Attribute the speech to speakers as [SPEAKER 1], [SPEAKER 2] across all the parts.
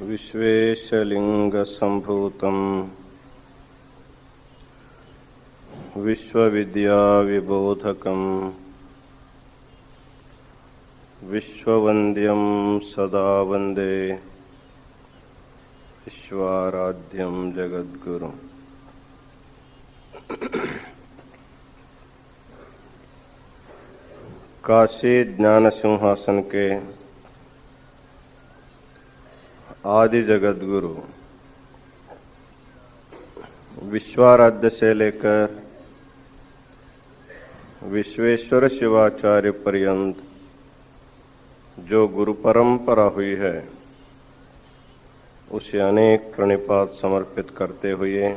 [SPEAKER 1] विश्वेशलिङ्गसम्भूतम् विश्वविद्याविबोधकम् विश्ववन्द्यं सदा वन्दे विश्वाराध्यं जगद्गुरुम्। काशी ज्ञान सिंहासन के आदि जगद्गुरु विश्वाराध्य से लेकर विश्वेश्वर शिवाचार्य पर्यंत जो गुरु परंपरा हुई है उसे अनेक प्रणिपात समर्पित करते हुए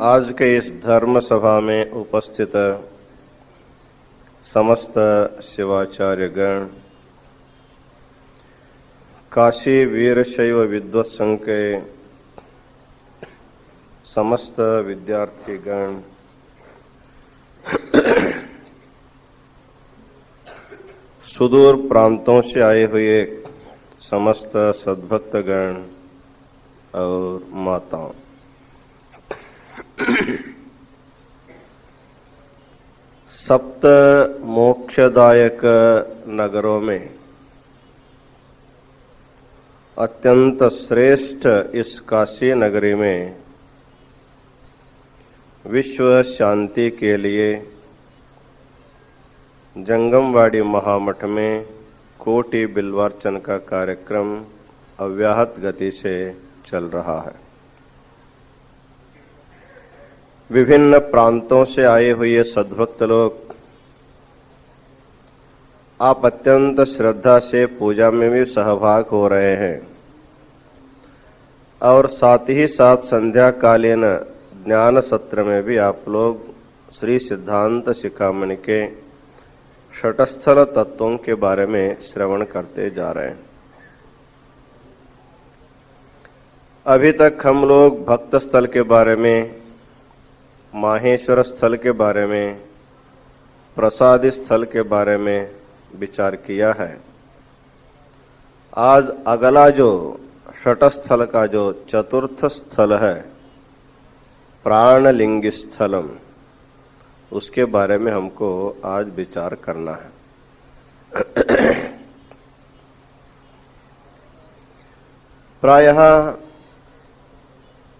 [SPEAKER 1] आज के इस धर्म सभा में उपस्थित समस्त शिवाचार्य गण, काशी वीरशैव विद्वत संघ के समस्त विद्यार्थी गण, सुदूर प्रांतों से आए हुए समस्त सद्भक्त गण और माताओं, सप्त मोक्षदायक नगरों में अत्यंत श्रेष्ठ इस काशी नगरी में विश्व शांति के लिए जंगमवाड़ी महामठ में कोटि बिल्वार्चन का कार्यक्रम अव्याहत गति से चल रहा है। विभिन्न प्रांतों से आए हुए सद्भक्त लोग आप अत्यंत श्रद्धा से पूजा में भी सहभाग हो रहे हैं और साथ ही साथ संध्याकालीन ज्ञान सत्र में भी आप लोग श्री सिद्धांत शिखामणि के षटस्थल तत्वों के बारे में श्रवण करते जा रहे हैं। अभी तक हम लोग भक्त स्थल के बारे में, माहेश्वर स्थल के बारे में, प्रसादी स्थल के बारे में विचार किया है। आज अगला जो षटस्थल का जो चतुर्थ स्थल है, प्राणलिंग स्थलम, उसके बारे में हमको आज विचार करना है। प्रायः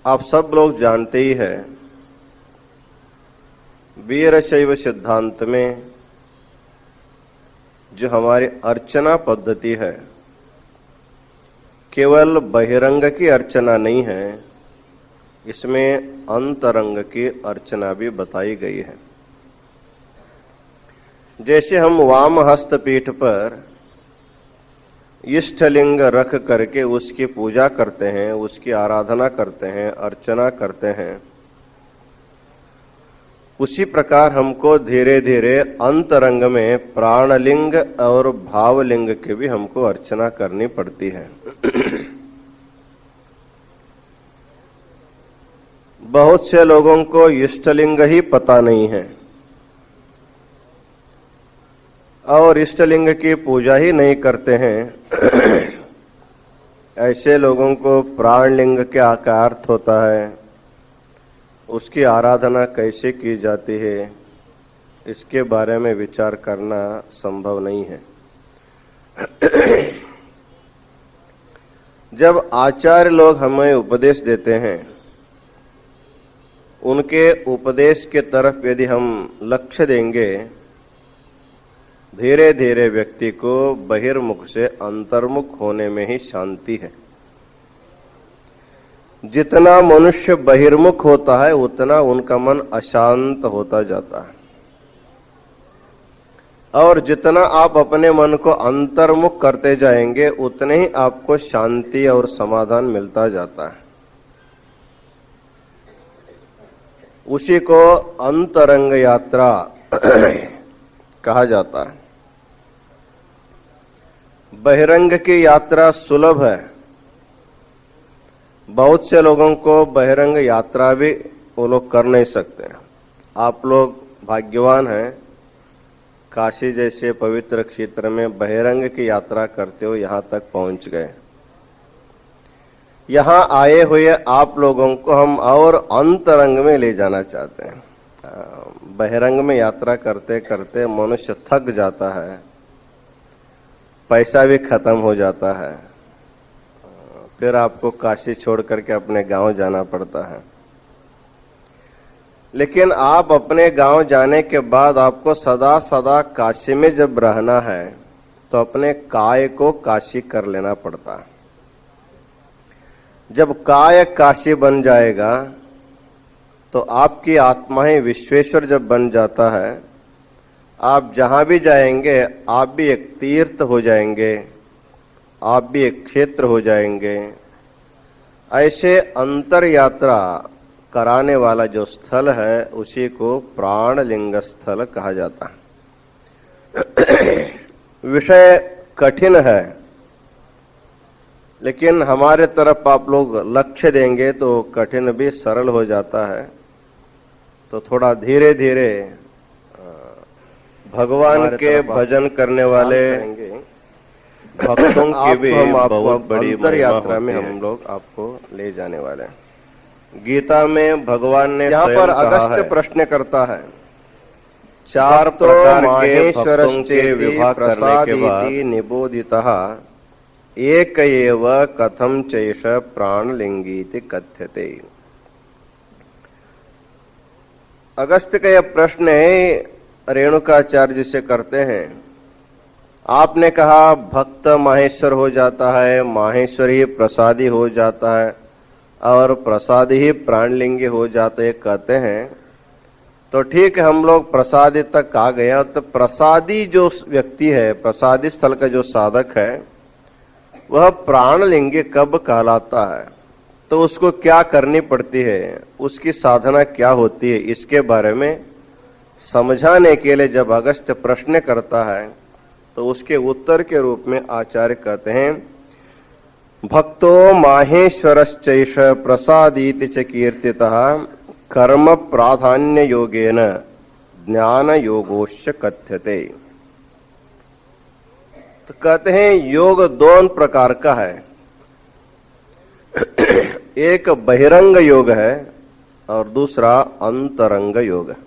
[SPEAKER 1] आप सब लोग जानते ही हैं, वीरशैव सिद्धांत में जो हमारी अर्चना पद्धति है, केवल बहिरंग की अर्चना नहीं है, इसमें अंतरंग की अर्चना भी बताई गई है। जैसे हम वाम हस्त पीठ पर इष्टलिंग रख करके उसकी पूजा करते हैं, उसकी आराधना करते हैं, अर्चना करते हैं, उसी प्रकार हमको धीरे धीरे अंतरंग में प्राणलिंग और भावलिंग की भी हमको अर्चना करनी पड़ती है। बहुत से लोगों को इष्टलिंग ही पता नहीं है और इष्टलिंग की पूजा ही नहीं करते हैं। ऐसे लोगों को प्राणलिंग क्या अर्थ होता है, उसकी आराधना कैसे की जाती है, इसके बारे में विचार करना संभव नहीं है। जब आचार्य लोग हमें उपदेश देते हैं, उनके उपदेश के तरफ यदि हम लक्ष्य देंगे, धीरे धीरे व्यक्ति को बहिर्मुख से अंतर्मुख होने में ही शांति है। जितना मनुष्य बहिर्मुख होता है उतना उनका मन अशांत होता जाता है, और जितना आप अपने मन को अंतर्मुख करते जाएंगे उतने ही आपको शांति और समाधान मिलता जाता है। उसी को अंतरंग यात्रा कहा जाता है। बहिरंग की यात्रा सुलभ है, बहुत से लोगों को बहिरंग यात्रा भी वो लोग कर नहीं सकते। आप लोग भाग्यवान हैं, काशी जैसे पवित्र क्षेत्र में बहिरंग की यात्रा करते हो यहां तक पहुंच गए। यहां आए हुए आप लोगों को हम और अंतरंग में ले जाना चाहते हैं। बहिरंग में यात्रा करते करते मनुष्य थक जाता है, पैसा भी खत्म हो जाता है, फिर आपको काशी छोड़ करके अपने गांव जाना पड़ता है। लेकिन आप अपने गांव जाने के बाद आपको सदा सदा काशी में जब रहना है तो अपने काय को काशी कर लेना पड़ता है। जब काय काशी बन जाएगा तो आपकी आत्मा ही विश्वेश्वर जब बन जाता है, आप जहां भी जाएंगे आप भी एक तीर्थ हो जाएंगे, आप भी एक क्षेत्र हो जाएंगे। ऐसे अंतर यात्रा कराने वाला जो स्थल है उसी को प्राणलिंग स्थल कहा जाता है। विषय कठिन है, लेकिन हमारे तरफ आप लोग लक्ष्य देंगे तो कठिन भी सरल हो जाता है। तो थोड़ा धीरे धीरे भगवान के भजन करने वाले भक्तों की भी बहुत बड़ी अंतर यात्रा में हम लोग आपको ले जाने वाले हैं। गीता में भगवान ने यहाँ पर अगस्त्य प्रश्न करता है, चार प्रकार के विभाग करने के बाद निबोधितः एक एव कथम चैष प्राणलिंगीति कथ्यते। अगस्त्य का यह प्रश्न है, रेणुकाचार्य जी से करते हैं। आपने कहा भक्त माहेश्वर हो जाता है, माहेश्वर ही प्रसादी हो जाता है और प्रसादी ही प्राणलिंगी हो जाते हैं कहते हैं। तो ठीक है, हम लोग प्रसादी तक आ गया। तो प्रसादी जो व्यक्ति है, प्रसादी स्थल का जो साधक है, वह प्राणलिंगी कब कहलाता है, तो उसको क्या करनी पड़ती है, उसकी साधना क्या होती है, इसके बारे में समझाने के लिए जब अगस्त्य प्रश्न करता है तो उसके उत्तर के रूप में आचार्य कहते हैं, भक्तो माहेश्वरश्चैष प्रसादीति च कीर्तितः कर्म प्राधान्य योगेन ज्ञान योगोश्च कथ्यते। तो कहते हैं योग दो प्रकार का है, एक बहिरंग योग है और दूसरा अंतरंग योग है।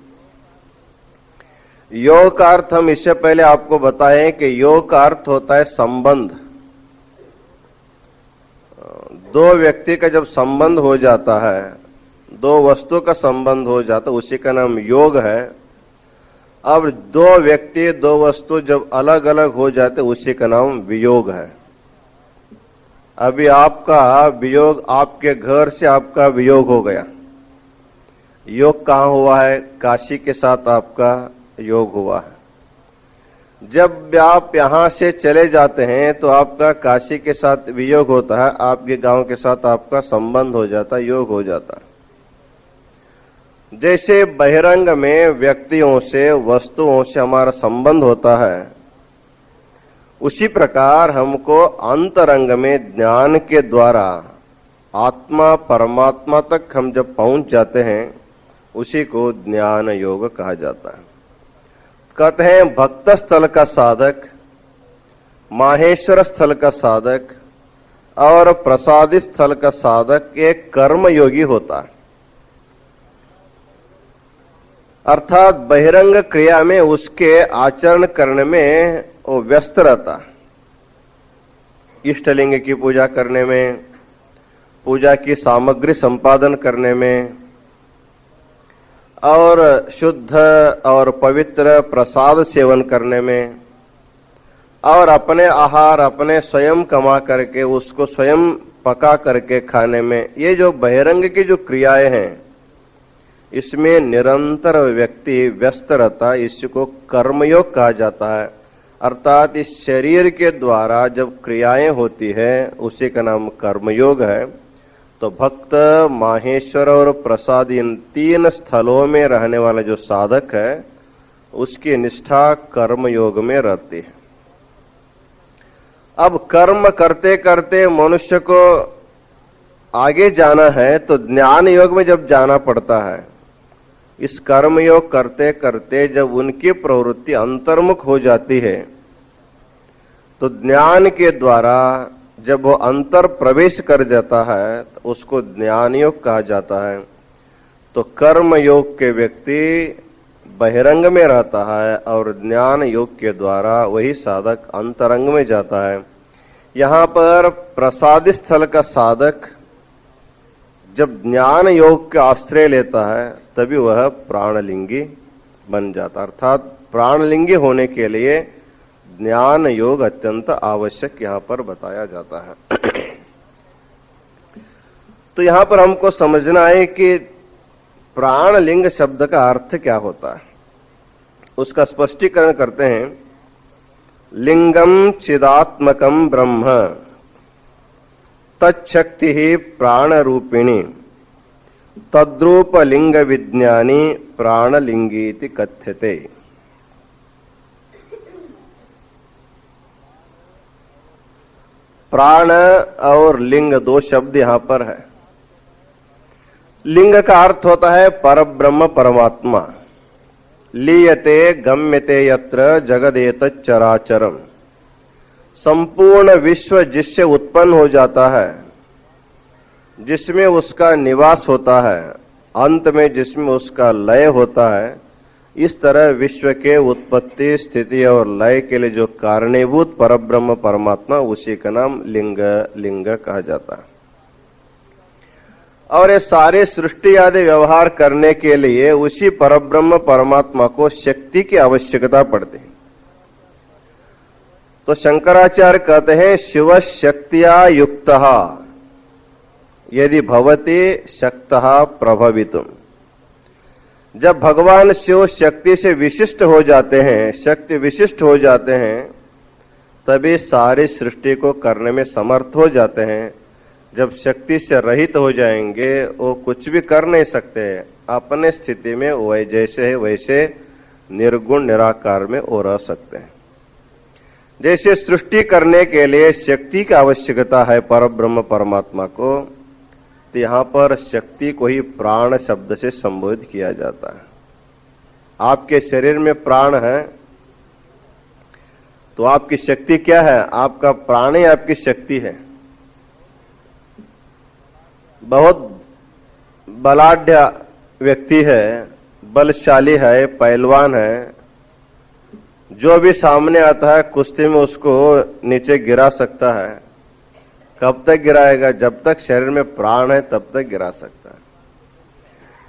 [SPEAKER 1] योग का अर्थ हम इससे पहले आपको बताएं कि योग का अर्थ होता है संबंध। दो व्यक्ति का जब संबंध हो जाता है, दो वस्तु का संबंध हो जाता है, उसी का नाम योग है। अब दो व्यक्ति दो वस्तु जब अलग अलग हो जाते उसी का नाम वियोग है। अभी आपका वियोग, आपके घर से आपका वियोग हो गया। योग कहाँ हुआ है? काशी के साथ आपका योग हुआ है। जब आप यहां से चले जाते हैं तो आपका काशी के साथ वियोग होता है, आपके गांव के साथ आपका संबंध हो जाता है, योग हो जाता है। जैसे बहिरंग में व्यक्तियों से, वस्तुओं से हमारा संबंध होता है, उसी प्रकार हमको अंतरंग में ज्ञान के द्वारा आत्मा परमात्मा तक हम जब पहुंच जाते हैं उसी को ज्ञान योग कहा जाता है। कहते हैं भक्त स्थल का साधक, माहेश्वर स्थल का साधक और प्रसादी स्थल का साधक एक कर्म योगी होता है। अर्थात बहिरंग क्रिया में उसके आचरण करने में वो व्यस्त रहता है। इष्टलिंग की पूजा करने में, पूजा की सामग्री संपादन करने में और शुद्ध और पवित्र प्रसाद सेवन करने में और अपने आहार अपने स्वयं कमा करके उसको स्वयं पका करके खाने में, ये जो बहिरंग की जो क्रियाएं हैं इसमें निरंतर व्यक्ति व्यस्त रहता है। इसको कर्मयोग कहा जाता है। अर्थात इस शरीर के द्वारा जब क्रियाएं होती है उसी का नाम कर्मयोग है। तो भक्त, माहेश्वर और प्रसाद इन तीन स्थलों में रहने वाला जो साधक है उसकी निष्ठा कर्मयोग में रहती है। अब कर्म करते करते मनुष्य को आगे जाना है तो ज्ञान योग में जब जाना पड़ता है, इस कर्मयोग करते करते जब उनकी प्रवृत्ति अंतर्मुख हो जाती है तो ज्ञान के द्वारा जब वो अंतर प्रवेश कर जाता है तो उसको ज्ञान योग कहा जाता है। तो कर्म योग के व्यक्ति बहिरंग में रहता है और ज्ञान योग के द्वारा वही साधक अंतरंग में जाता है। यहाँ पर प्रसाद स्थल का साधक जब ज्ञान योग का आश्रय लेता है तभी वह प्राणलिंगी बन जाता है। अर्थात प्राणलिंगी होने के लिए ज्ञान योग अत्यंत आवश्यक यहाँ पर बताया जाता है। तो यहाँ पर हमको समझना है कि प्राणलिंग शब्द का अर्थ क्या होता है, उसका स्पष्टीकरण करते हैं। लिंगम चिदात्मकम ब्रह्म तच्छक्ति ही प्राण रूपिणी तद्रूप लिंग विज्ञानी प्राणलिंगीति कथ्यते। प्राण और लिंग दो शब्द यहां पर है। लिंग का अर्थ होता है परब्रह्म परमात्मा। लीयते गम्यते यत्र जगदेतत् चराचरम। संपूर्ण विश्व जिससे उत्पन्न हो जाता है, जिसमें उसका निवास होता है, अंत में जिसमें उसका लय होता है, इस तरह विश्व के उत्पत्ति स्थिति और लय के लिए जो कारणीभूत परब्रह्म परमात्मा, उसी का नाम लिंग कहा जाता है। और ये सारे सृष्टि आदि व्यवहार करने के लिए उसी परब्रह्म परमात्मा को शक्ति की आवश्यकता पड़ती है। तो शंकराचार्य कहते हैं शिव शक्तिया युक्तः यदि भवति शक्तः प्रभवितुम। जब भगवान शिव शक्ति से विशिष्ट हो जाते हैं, शक्ति विशिष्ट हो जाते हैं, तभी सारी सृष्टि को करने में समर्थ हो जाते हैं। जब शक्ति से रहित हो जाएंगे वो कुछ भी कर नहीं सकते, अपने स्थिति में वह जैसे है वैसे निर्गुण निराकार में वो रह सकते हैं। जैसे सृष्टि करने के लिए शक्ति की आवश्यकता है परब्रह्म परमात्मा को, तो यहां पर शक्ति को ही प्राण शब्द से संबोधित किया जाता है। आपके शरीर में प्राण है तो आपकी शक्ति क्या है? आपका प्राण ही आपकी शक्ति है। बहुत बलाढ्य व्यक्ति है, बलशाली है, पहलवान है, जो भी सामने आता है कुश्ती में उसको नीचे गिरा सकता है। कब तक गिराएगा? जब तक शरीर में प्राण है तब तक गिरा सकता है।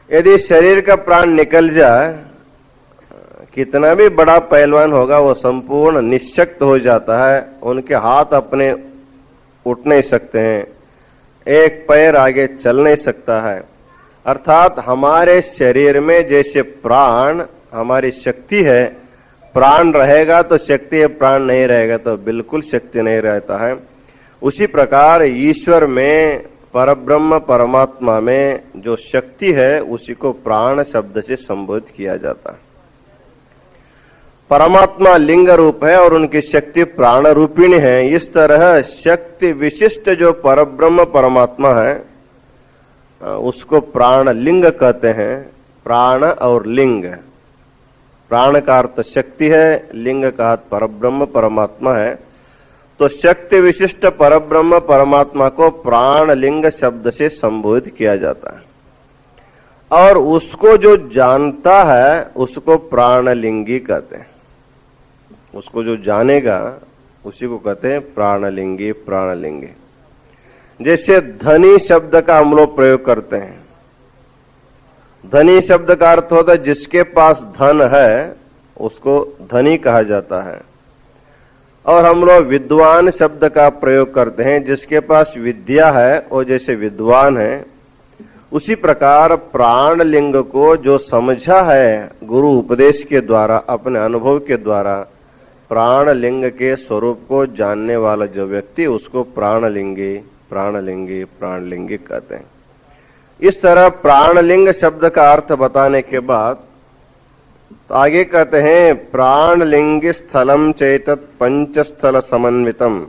[SPEAKER 1] यदि शरीर का प्राण निकल जाए, कितना भी बड़ा पहलवान होगा वो संपूर्ण निश्शक्त हो जाता है। उनके हाथ अपने उठ नहीं सकते हैं, एक पैर आगे चल नहीं सकता है। अर्थात हमारे शरीर में जैसे प्राण हमारी शक्ति है, प्राण रहेगा तो शक्ति है, प्राण नहीं रहेगा तो बिल्कुल शक्ति नहीं रहता है। उसी प्रकार ईश्वर में, परब्रह्म परमात्मा में जो शक्ति है उसी को प्राण शब्द से संबोधित किया जाता है। परमात्मा लिंग रूप है और उनकी शक्ति प्राण रूपिणी है। इस तरह शक्ति विशिष्ट जो परब्रह्म परमात्मा है उसको प्राण लिंग कहते हैं। प्राण और लिंग, प्राण का अर्थ शक्ति है, लिंग का अर्थ परब्रह्म परमात्मा है। तो शक्ति विशिष्ट परब्रह्म परमात्मा को प्राण लिंग शब्द से संबोधित किया जाता है और उसको जो जानता है उसको प्राणलिंगी कहते हैं। उसको जो जानेगा उसी को कहते हैं प्राणलिंगी, प्राणलिंगी। जैसे धनी शब्द का हम लोग प्रयोग करते हैं। धनी शब्द का अर्थ होता है जिसके पास धन है उसको धनी कहा जाता है। और हम लोग विद्वान शब्द का प्रयोग करते हैं, जिसके पास विद्या है वो जैसे विद्वान है। उसी प्रकार प्राण लिंग को जो समझा है गुरु उपदेश के द्वारा, अपने अनुभव के द्वारा, प्राण लिंग के स्वरूप को जानने वाला जो व्यक्ति उसको प्राणलिंगी, प्राणलिंगी, प्राणलिंगी कहते हैं। इस तरह प्राणलिंग शब्द का अर्थ बताने के बाद तो आगे कहते हैं प्राणलिंगी स्थलम चैतत पंचस्थल समन्वितम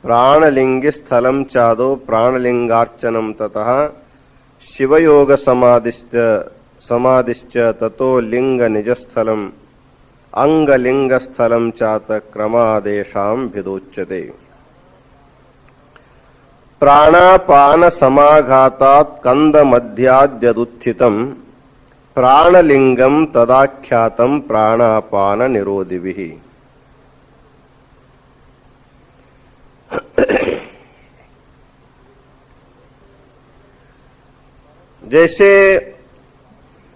[SPEAKER 1] प्राणलिंगी स्थलम चादो प्राणलिंगार्चनम ततः शिवयोग समाधिश्च समाधिश्च ततो लिंग निजस्थलम अंगलिंग स्थलम चात क्रमादेशाम भिदोच्यते। प्राणापान समाघातात् कंद मध्याद्यदुत्थितम प्राणलिंगम तदाख्यातम प्राणापान निरोधिभिः। जैसे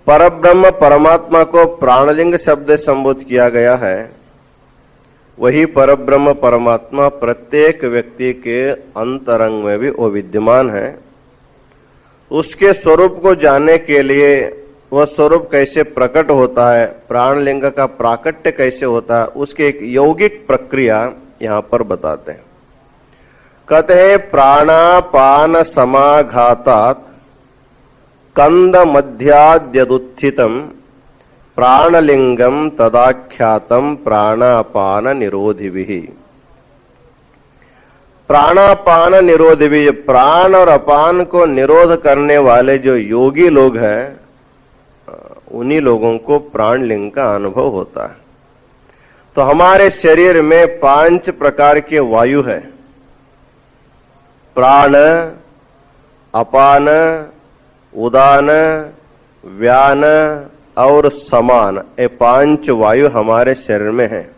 [SPEAKER 1] परब्रह्म परमात्मा को प्राणलिंग शब्द से संबोधित किया गया है, वही परब्रह्म परमात्मा प्रत्येक व्यक्ति के अंतरंग में भी वो विद्यमान है। उसके स्वरूप को जानने के लिए वह स्वरूप कैसे प्रकट होता है, प्राणलिंग का प्राकट्य कैसे होता है, उसकी एक यौगिक प्रक्रिया यहां पर बताते हैं। कहते हैं प्राणापान समाघातात् कंद मध्याद्यदुत्थितम प्राणलिंगम तदाख्यातम प्राणापान निरोधिभिः। प्राणापान निरोधिभिः, प्राण और अपान को निरोध करने वाले जो योगी लोग हैं, उन्हीं लोगों को प्राणलिंग का अनुभव होता है। तो हमारे शरीर में 5 प्रकार के वायु है, प्राण, अपान, उदान, व्यान और समान। ये 5 वायु हमारे शरीर में है।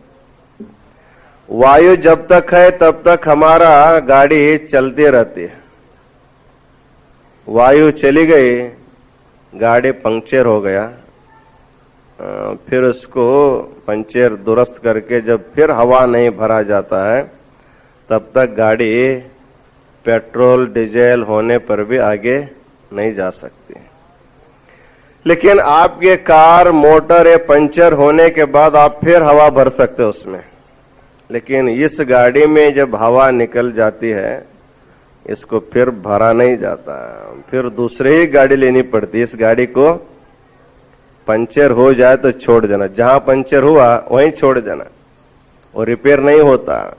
[SPEAKER 1] वायु जब तक है तब तक हमारा गाड़ी चलती रहती है। वायु चली गई, गाड़ी पंक्चर हो गया, फिर उसको पंक्चर दुरुस्त करके जब फिर हवा नहीं भरा जाता है, तब तक गाड़ी पेट्रोल डीजल होने पर भी आगे नहीं जा सकती। लेकिन आपके कार मोटर पंचर होने के बाद आप फिर हवा भर सकते हो उसमें। लेकिन इस गाड़ी में जब हवा निकल जाती है, इसको फिर भरा नहीं जाता, फिर दूसरी ही गाड़ी लेनी पड़ती है। इस गाड़ी को पंचर हो जाए तो छोड़ देना, जहां पंचर हुआ वहीं छोड़ देना, और रिपेयर नहीं होता,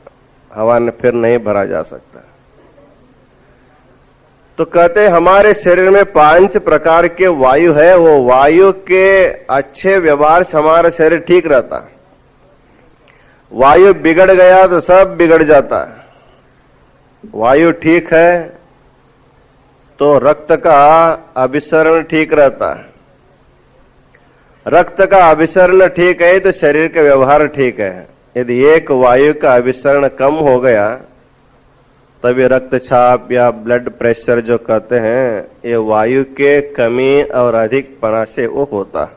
[SPEAKER 1] हवा ने फिर नहीं भरा जा सकता। तो कहते हैं हमारे शरीर में 5 प्रकार के वायु है। वो वायु के अच्छे व्यवहार से हमारा शरीर ठीक रहता है। वायु बिगड़ गया तो सब बिगड़ जाता है। वायु ठीक है तो रक्त का अभिसरण ठीक रहता है। रक्त का अभिसरण ठीक है तो शरीर का व्यवहार ठीक है। यदि एक वायु का अभिसरण कम हो गया, तभी रक्तचाप या ब्लड प्रेशर जो कहते हैं, ये वायु के कमी और अधिकपना से वो होता है।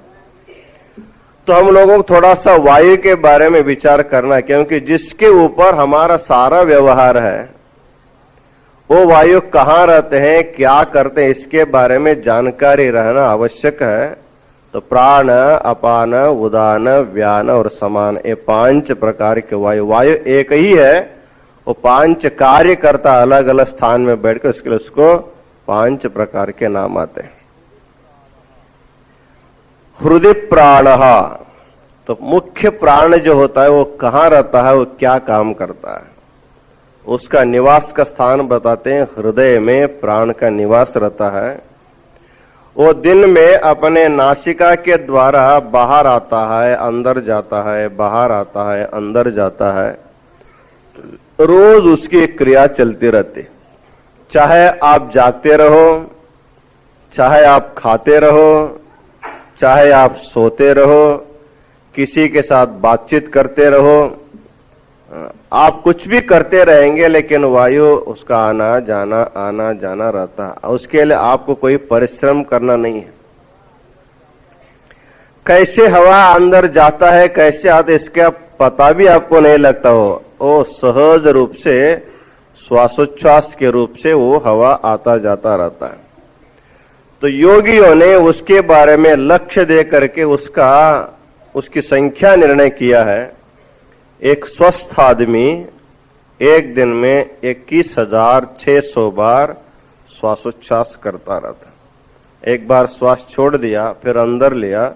[SPEAKER 1] तो हम लोगों को थोड़ा सा वायु के बारे में विचार करना है, क्योंकि जिसके ऊपर हमारा सारा व्यवहार है, वो वायु कहाँ रहते हैं, क्या करते हैं, इसके बारे में जानकारी रहना आवश्यक है। तो प्राण, अपान, उदान, व्यान और समान, ये 5 प्रकार के वायु। वायु एक ही है, वो 5 कार्य करता अलग अलग स्थान में बैठकर, उसके लिए उसको 5 प्रकार के नाम आते हैं। हृदय प्राण, तो मुख्य प्राण जो होता है वो कहाँ रहता है, वो क्या काम करता है, उसका निवास का स्थान बताते हैं। हृदय में प्राण का निवास रहता है। वो दिन में अपने नासिका के द्वारा बाहर आता है, अंदर जाता है, बाहर आता है, अंदर जाता है। रोज उसकी क्रिया चलती रहती। चाहे आप जागते रहो, चाहे आप खाते रहो, चाहे आप सोते रहो, किसी के साथ बातचीत करते रहो, आप कुछ भी करते रहेंगे, लेकिन वायु उसका आना जाना रहता है। उसके लिए आपको कोई परिश्रम करना नहीं है। कैसे हवा अंदर जाता है, कैसे आता है, इसका पता भी आपको नहीं लगता हो। वो सहज रूप से श्वासोच्छ्वास के रूप से वो हवा आता जाता रहता है। तो योगियों ने उसके बारे में लक्ष्य दे करके उसकी संख्या निर्णय किया है। एक स्वस्थ आदमी एक दिन में 21,600 बार श्वासोच्छ्वास करता रहता। एक बार श्वास छोड़ दिया, फिर अंदर लिया,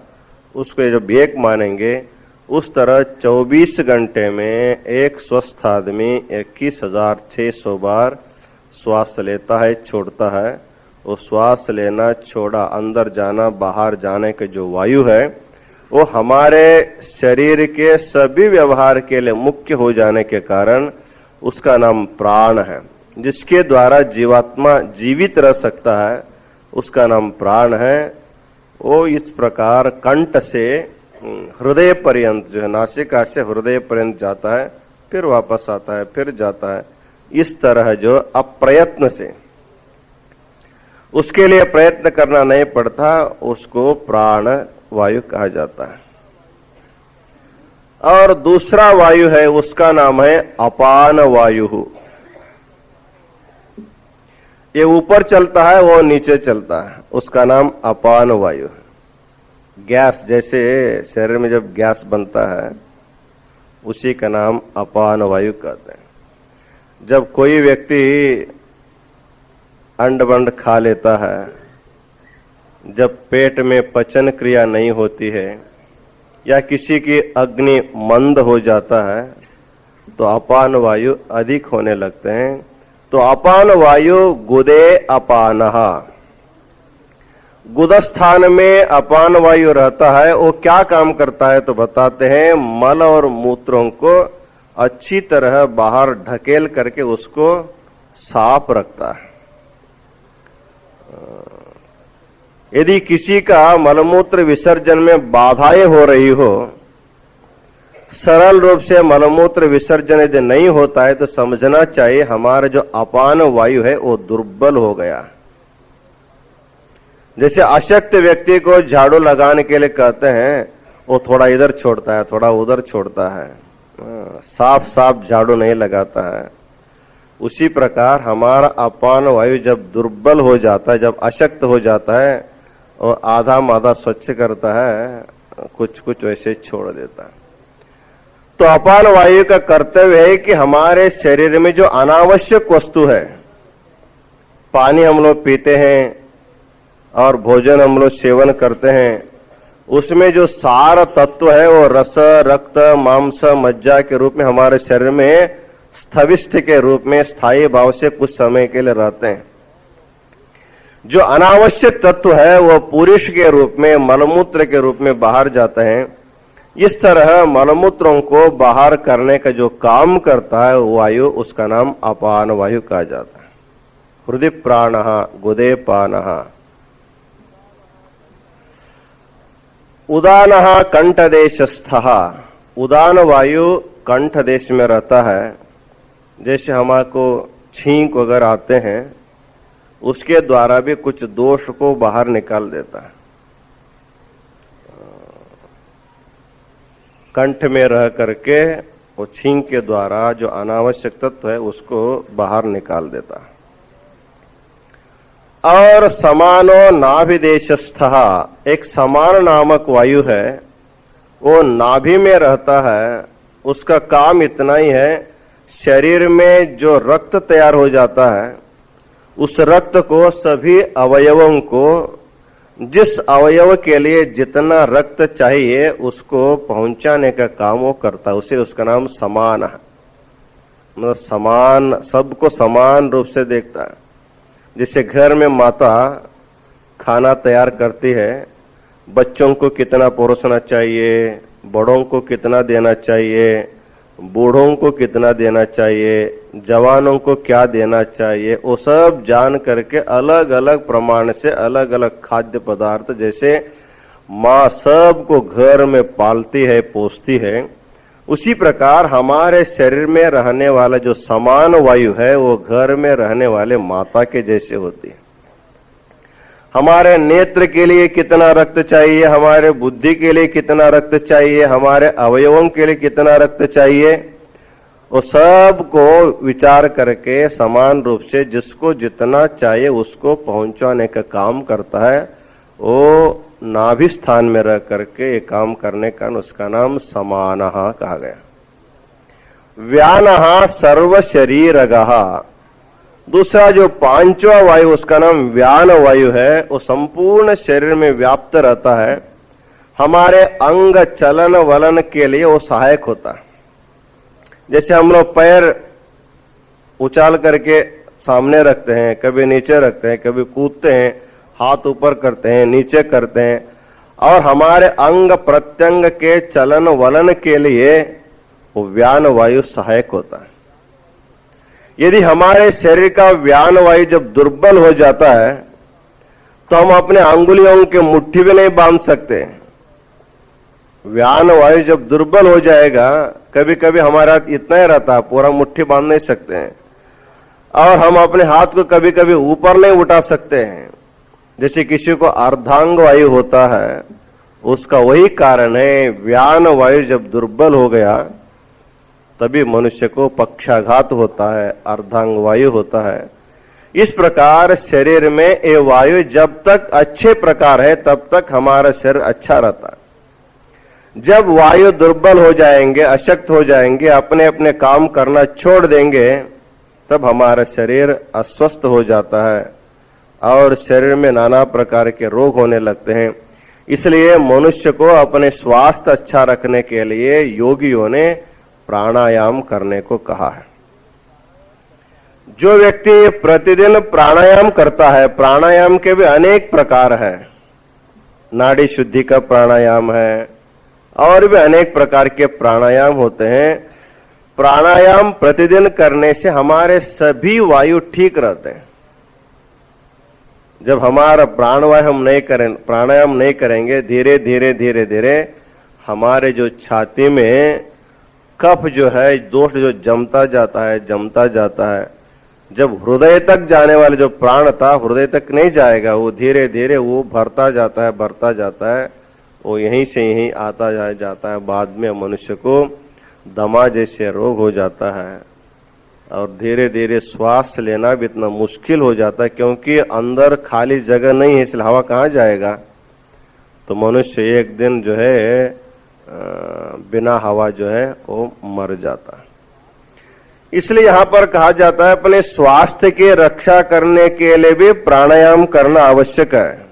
[SPEAKER 1] उसको जब एक मानेंगे, उस तरह 24 घंटे में एक स्वस्थ आदमी 21,600 बार श्वास लेता है, छोड़ता है। वो श्वास लेना, छोड़ा, अंदर जाना, बाहर जाने के जो वायु है वो हमारे शरीर के सभी व्यवहार के लिए मुख्य हो जाने के कारण उसका नाम प्राण है। जिसके द्वारा जीवात्मा जीवित रह सकता है उसका नाम प्राण है। वो इस प्रकार कंठ से हृदय पर्यंत, जो है नासिका से हृदय पर्यंत जाता है, फिर वापस आता है, फिर जाता है। इस तरह जो अप्रयत्न से, उसके लिए प्रयत्न करना नहीं पड़ता, उसको प्राण वायु कहा जाता है। और दूसरा वायु है, उसका नाम है अपान वायु। ये ऊपर चलता है, वो नीचे चलता है, उसका नाम अपान वायु है। गैस, जैसे शरीर में जब गैस बनता है उसी का नाम अपान वायु कहते हैं। जब कोई व्यक्ति अंड बंड खा लेता है, जब पेट में पचन क्रिया नहीं होती है या किसी की अग्नि मंद हो जाता है तो अपान वायु अधिक होने लगते हैं। तो अपान वायु गुदे अपानः, गुदस्थान में अपान वायु रहता है। वो क्या काम करता है तो बताते हैं, मल और मूत्रों को अच्छी तरह बाहर ढकेल करके उसको साफ रखता है। यदि किसी का मलमूत्र विसर्जन में बाधाएं हो रही हो, सरल रूप से मलमूत्र विसर्जन यदि नहीं होता है तो समझना चाहिए हमारा जो अपान वायु है वो दुर्बल हो गया। जैसे अशक्त व्यक्ति को झाड़ू लगाने के लिए कहते हैं, वो थोड़ा इधर छोड़ता है, थोड़ा उधर छोड़ता है, साफ साफ झाड़ू नहीं लगाता है। उसी प्रकार हमारा अपान वायु जब दुर्बल हो जाता है, जब अशक्त हो जाता है, और आधा माधा स्वच्छ करता है, कुछ कुछ वैसे छोड़ देता है। तो अपान वायु का कर्तव्य है कि हमारे शरीर में जो अनावश्यक वस्तु है, पानी हम लोग पीते हैं और भोजन हम लोग सेवन करते हैं, उसमें जो सार तत्व है वो रस, रक्त, मांस, मज्जा के रूप में हमारे शरीर में स्थविष्ठ के रूप में स्थायी भाव से कुछ समय के लिए रहते हैं। जो अनावश्यक तत्व है वो पुरुष के रूप में, मलमूत्र के रूप में बाहर जाते हैं। इस तरह मलमूत्रों को बाहर करने का जो काम करता है वायु, उसका नाम अपान वायु कहा जाता है। हृदय प्राणः गुदे पानः। उदानः कंठ देशस्थः। उदान वायु कंठ देश में रहता है। जैसे हमारे छींक वगैरह आते हैं, उसके द्वारा भी कुछ दोष को बाहर निकाल देता है। कंठ में रह करके वो छींक के द्वारा जो अनावश्यक तत्व है उसको बाहर निकाल देता है। और समानो नाभिदेशस्थः, एक समान नामक वायु है, वो नाभि में रहता है। उसका काम इतना ही है, शरीर में जो रक्त तैयार हो जाता है उस रक्त को सभी अवयवों को, जिस अवयव के लिए जितना रक्त चाहिए उसको पहुंचाने का काम वो करता है। उसे, उसका नाम समान है। मतलब समान, सबको समान रूप से देखता है। जैसे घर में माता खाना तैयार करती है, बच्चों को कितना परोसना चाहिए, बड़ों को कितना देना चाहिए, बूढ़ों को कितना देना चाहिए, जवानों को क्या देना चाहिए, वो सब जान करके अलग अलग प्रमाण से अलग अलग खाद्य पदार्थ, जैसे माँ सबको घर में पालती है, पोसती है, उसी प्रकार हमारे शरीर में रहने वाला जो समान वायु है वो घर में रहने वाले माता के जैसे होती है। हमारे नेत्र के लिए कितना रक्त चाहिए, हमारे बुद्धि के लिए कितना रक्त चाहिए, हमारे अवयवों के लिए कितना रक्त चाहिए, वो सब को विचार करके समान रूप से जिसको जितना चाहिए उसको पहुंचाने का काम करता है। वो नाभि स्थान में रह करके ये काम करने का उसका नाम समानः कहा गया। व्यानः सर्व शरीरगः। दूसरा जो पांचवा वायु, उसका नाम व्यान वायु है, वो संपूर्ण शरीर में व्याप्त रहता है। हमारे अंग चलन वलन के लिए वो सहायक होता है। जैसे हम लोग पैर उछाल करके सामने रखते हैं, कभी नीचे रखते हैं, कभी कूदते हैं, हाथ ऊपर करते हैं, नीचे करते हैं, और हमारे अंग प्रत्यंग के चलन वलन के लिए वो व्यान वायु सहायक होता है। यदि हमारे शरीर का व्यान वायु जब दुर्बल हो जाता है तो हम अपने अंगुलियों के मुट्ठी भी नहीं बांध सकते। व्यान वायु जब दुर्बल हो जाएगा, कभी कभी हमारा हाथ इतना ही रहता है, पूरा मुट्ठी बांध नहीं सकते हैं, और हम अपने हाथ को कभी कभी ऊपर नहीं उठा सकते हैं। जैसे किसी को अर्धांग वायु होता है, उसका वही कारण है। व्यान वायु जब दुर्बल हो गया तभी मनुष्य को पक्षाघात होता है, अर्धांग वायु होता है। इस प्रकार शरीर में ये वायु जब तक अच्छे प्रकार है तब तक हमारा शरीर अच्छा रहता है। जब वायु दुर्बल हो जाएंगे, अशक्त हो जाएंगे, अपने अपने काम करना छोड़ देंगे, तब हमारा शरीर अस्वस्थ हो जाता है और शरीर में नाना प्रकार के रोग होने लगते हैं। इसलिए मनुष्य को अपने स्वास्थ्य अच्छा रखने के लिए योगियों ने प्राणायाम करने को कहा है। जो व्यक्ति प्रतिदिन प्राणायाम करता है, प्राणायाम के भी अनेक प्रकार है, नाड़ी शुद्धि का प्राणायाम है और भी अनेक प्रकार के प्राणायाम होते हैं। प्राणायाम प्रतिदिन करने से हमारे सभी वायु ठीक रहते हैं। जब हमारा प्राणवायु हम नहीं करें, प्राणायाम नहीं करेंगे, धीरे धीरे धीरे धीरे हमारे जो छाती में कफ जो है, दोष जो जमता जाता है, जब हृदय तक जाने वाले जो प्राण था हृदय तक नहीं जाएगा, वो धीरे धीरे वो भरता जाता है, वो यहीं से यहीं आता जाता है। बाद में मनुष्य को दमा जैसे रोग हो जाता है और धीरे धीरे श्वास लेना भी इतना मुश्किल हो जाता है, क्योंकि अंदर खाली जगह नहीं है, इसलिए हवा कहाँ जाएगा। तो मनुष्य एक दिन जो है बिना हवा जो है वो मर जाता है। इसलिए यहां पर कहा जाता है अपने स्वास्थ्य की रक्षा करने के लिए भी प्राणायाम करना आवश्यक है।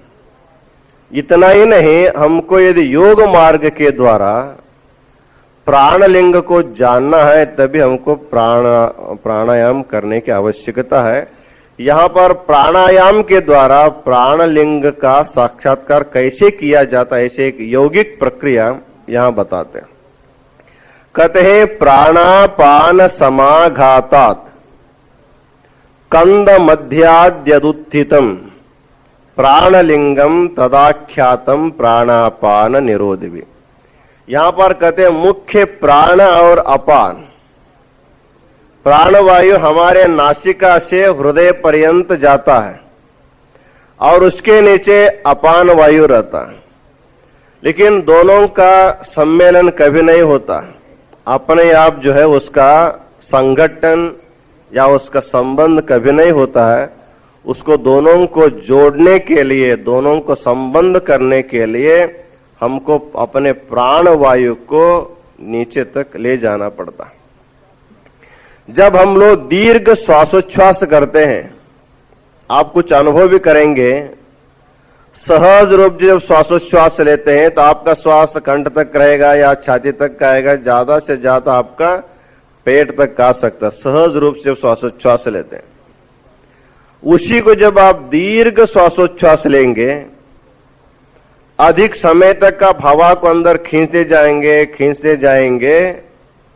[SPEAKER 1] इतना ही नहीं, हमको यदि योग मार्ग के द्वारा प्राणलिंग को जानना है तभी हमको प्राणायाम करने की आवश्यकता है। यहां पर प्राणायाम के द्वारा प्राणलिंग का साक्षात्कार कैसे किया जाता है, ऐसे एक यौगिक प्रक्रिया यहां बताते हैं। कहते हैं प्राणापान समाघातात कंद मध्याद्यदुत्थितम प्राणलिंगम तदाख्यातम प्राणापान निरोधि। यहां पर कहते हैं मुख्य प्राण और अपान। प्राणवायु हमारे नासिका से हृदय पर्यंत जाता है और उसके नीचे अपान वायु रहता है, लेकिन दोनों का सम्मेलन कभी नहीं होता। अपने आप जो है उसका संगठन या उसका संबंध कभी नहीं होता है। उसको दोनों को जोड़ने के लिए, दोनों को संबंध करने के लिए हमको अपने प्राण वायु को नीचे तक ले जाना पड़ता। जब हम लोग दीर्घ श्वासोच्छ्वास करते हैं, आप कुछ अनुभव भी करेंगे, सहज रूप से जब श्वासोच्छ्वास लेते हैं तो आपका श्वास कंठ तक रहेगा या छाती तक का आएगा, ज्यादा से ज्यादा आपका पेट तक का सकता। सहज रूप से श्वासोच्छ्वास लेते हैं। उसी को जब आप दीर्घ श्वासोच्छ्वास लेंगे, अधिक समय तक आप हवा को अंदर खींचते जाएंगे,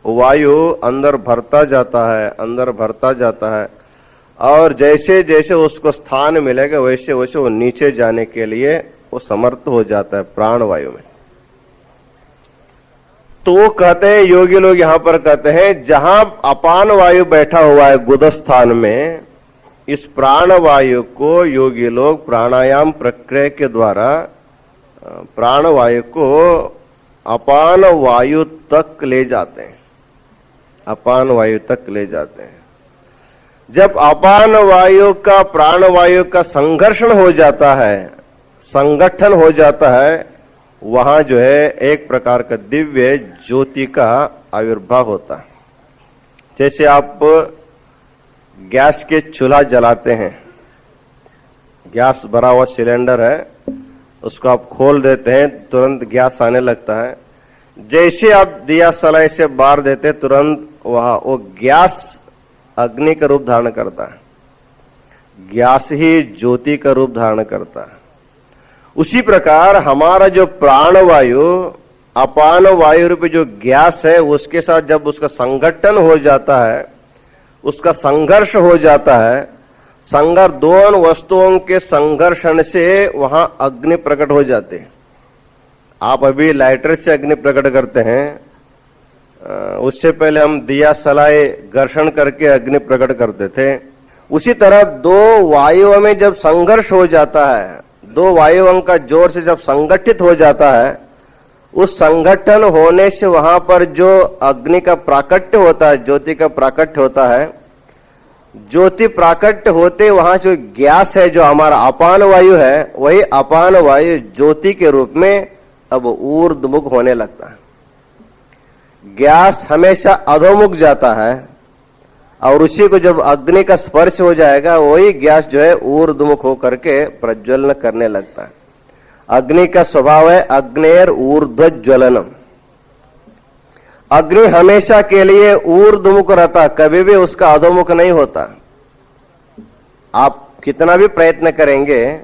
[SPEAKER 1] वायु अंदर भरता जाता है और जैसे जैसे उसको स्थान मिलेगा वैसे वैसे वो नीचे जाने के लिए वो समर्थ हो जाता है प्राणवायु में। तो कहते हैं योगी लोग, यहां पर कहते हैं जहां अपान वायु बैठा हुआ है गुदस्थान में, इस प्राणवायु को योगी लोग प्राणायाम प्रक्रिया के द्वारा प्राणवायु को अपान वायु तक ले जाते हैं, अपान वायु तक ले जाते हैं। जब अपान वायु का प्राणवायु का संघर्षण हो जाता है, संगठन हो जाता है, वहां जो है एक प्रकार का दिव्य ज्योति का आविर्भाव होता है। जैसे आप गैस के चूल्हा जलाते हैं, गैस भरा हुआ सिलेंडर है, उसको आप खोल देते हैं, तुरंत गैस आने लगता है। जैसे आप दिया सलाई से बार देते, तुरंत वहां वो गैस अग्नि का रूप धारण करता है। गैस ही ज्योति का रूप धारण करता है। उसी प्रकार हमारा जो प्राणवायु अपान वायु रूपी जो गैस है, उसके साथ जब उसका संगठन हो जाता है, उसका संघर्ष हो जाता है, दोनों वस्तुओं के संघर्षण से वहां अग्नि प्रकट हो जाते हैं। आप अभी लाइटर से अग्नि प्रकट करते हैं, उससे पहले हम दिया सलाए घर्षण करके अग्नि प्रकट करते थे। उसी तरह दो वायुओं में जब संघर्ष हो जाता है, दो वायुओं का जोर से जब संगठित हो जाता है, उस संगठन होने से वहां पर जो अग्नि का प्राकट्य होता है, ज्योति का प्राकट्य होता है, ज्योति प्राकट्य होते वहां जो गैस है, जो हमारा अपान वायु है, वही अपान वायु ज्योति के रूप में अब ऊर्ध्वमुख होने लगता है। गैस हमेशा अधोमुख जाता है और उसी को जब अग्नि का स्पर्श हो जाएगा, वही गैस जो है ऊर्ध्वमुख होकर के प्रज्वलन करने लगता है। अग्नि का स्वभाव है अग्नेर ऊर्ध्वज्वलनम। अग्नि हमेशा के लिए ऊर्ध्वमुख रहता, कभी भी उसका अधोमुख नहीं होता। आप कितना भी प्रयत्न करेंगे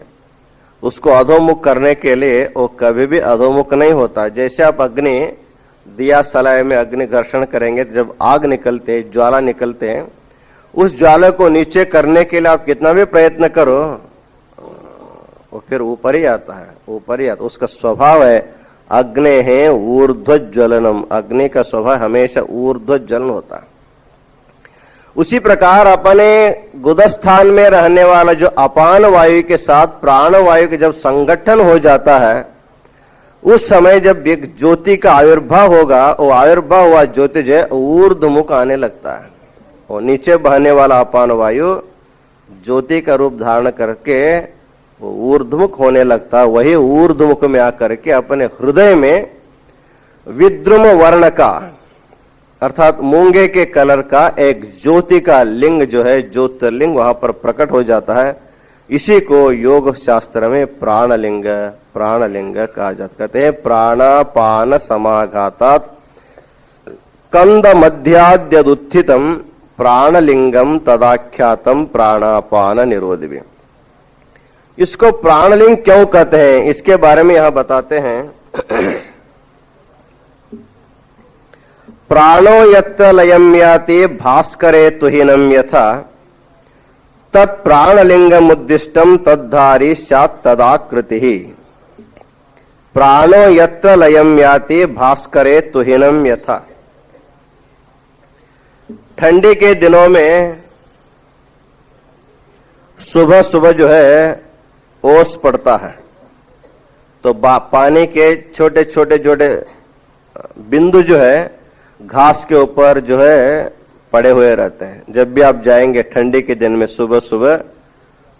[SPEAKER 1] उसको अधोमुख करने के लिए, वो कभी भी अधोमुख नहीं होता। जैसे आप अग्नि दिया सलाय में अग्नि घर्षण करेंगे, जब आग निकलते, ज्वाला निकलते हैं, उस ज्वाला को नीचे करने के लिए आप कितना भी प्रयत्न करो, वो फिर ऊपर ही आता है, ऊपर ही आता। उसका स्वभाव है अग्नि है ऊर्ध्वज्वलनम। अग्नि का स्वभाव हमेशा ऊर्ध्वज्वलन होता है। उसी प्रकार अपने गुदस्थान में रहने वाला जो अपान वायु के साथ प्राण वायु के जब संगठन हो जाता है, उस समय जब एक ज्योति का आविर्भाव होगा, वो आविर्भाव हुआ ज्योति जो है ऊर्ध्वमुख आने लगता है। और नीचे बहने वाला अपान वायु ज्योति का रूप धारण करके वो ऊर्ध्वमुख होने लगता है। वही ऊर्ध्वमुख में आकर के अपने हृदय में विद्रुम वर्ण का, अर्थात मूंगे के कलर का एक ज्योति का लिंग जो है, ज्योतिर्लिंग वहां पर प्रकट हो जाता है। इसी को योग शास्त्र में प्राणलिंग कहा जाता। कहते हैं प्राणापान समाघातात् कंद मध्याद्यदुत्थितम प्राणलिंगम तदाख्यातम प्राणापान निरोधि। इसको प्राणलिंग क्यों कहते हैं, इसके बारे में यहां बताते हैं। प्राणो यत्र लयम याति भास्करे तुहिनम यथा तत्प्राणलिंगम उद्दिष्टम तद्धारी स्यात् तदाकृति। प्राणो यत्र लयम याति भास्करे तुहिनम यथा। ठंडी के दिनों में सुबह सुबह जो है ओस पड़ता है, तो पानी के छोटे छोटे बिंदु जो है घास के ऊपर जो है पड़े हुए रहते हैं। जब भी आप जाएंगे ठंडी के दिन में सुबह सुबह,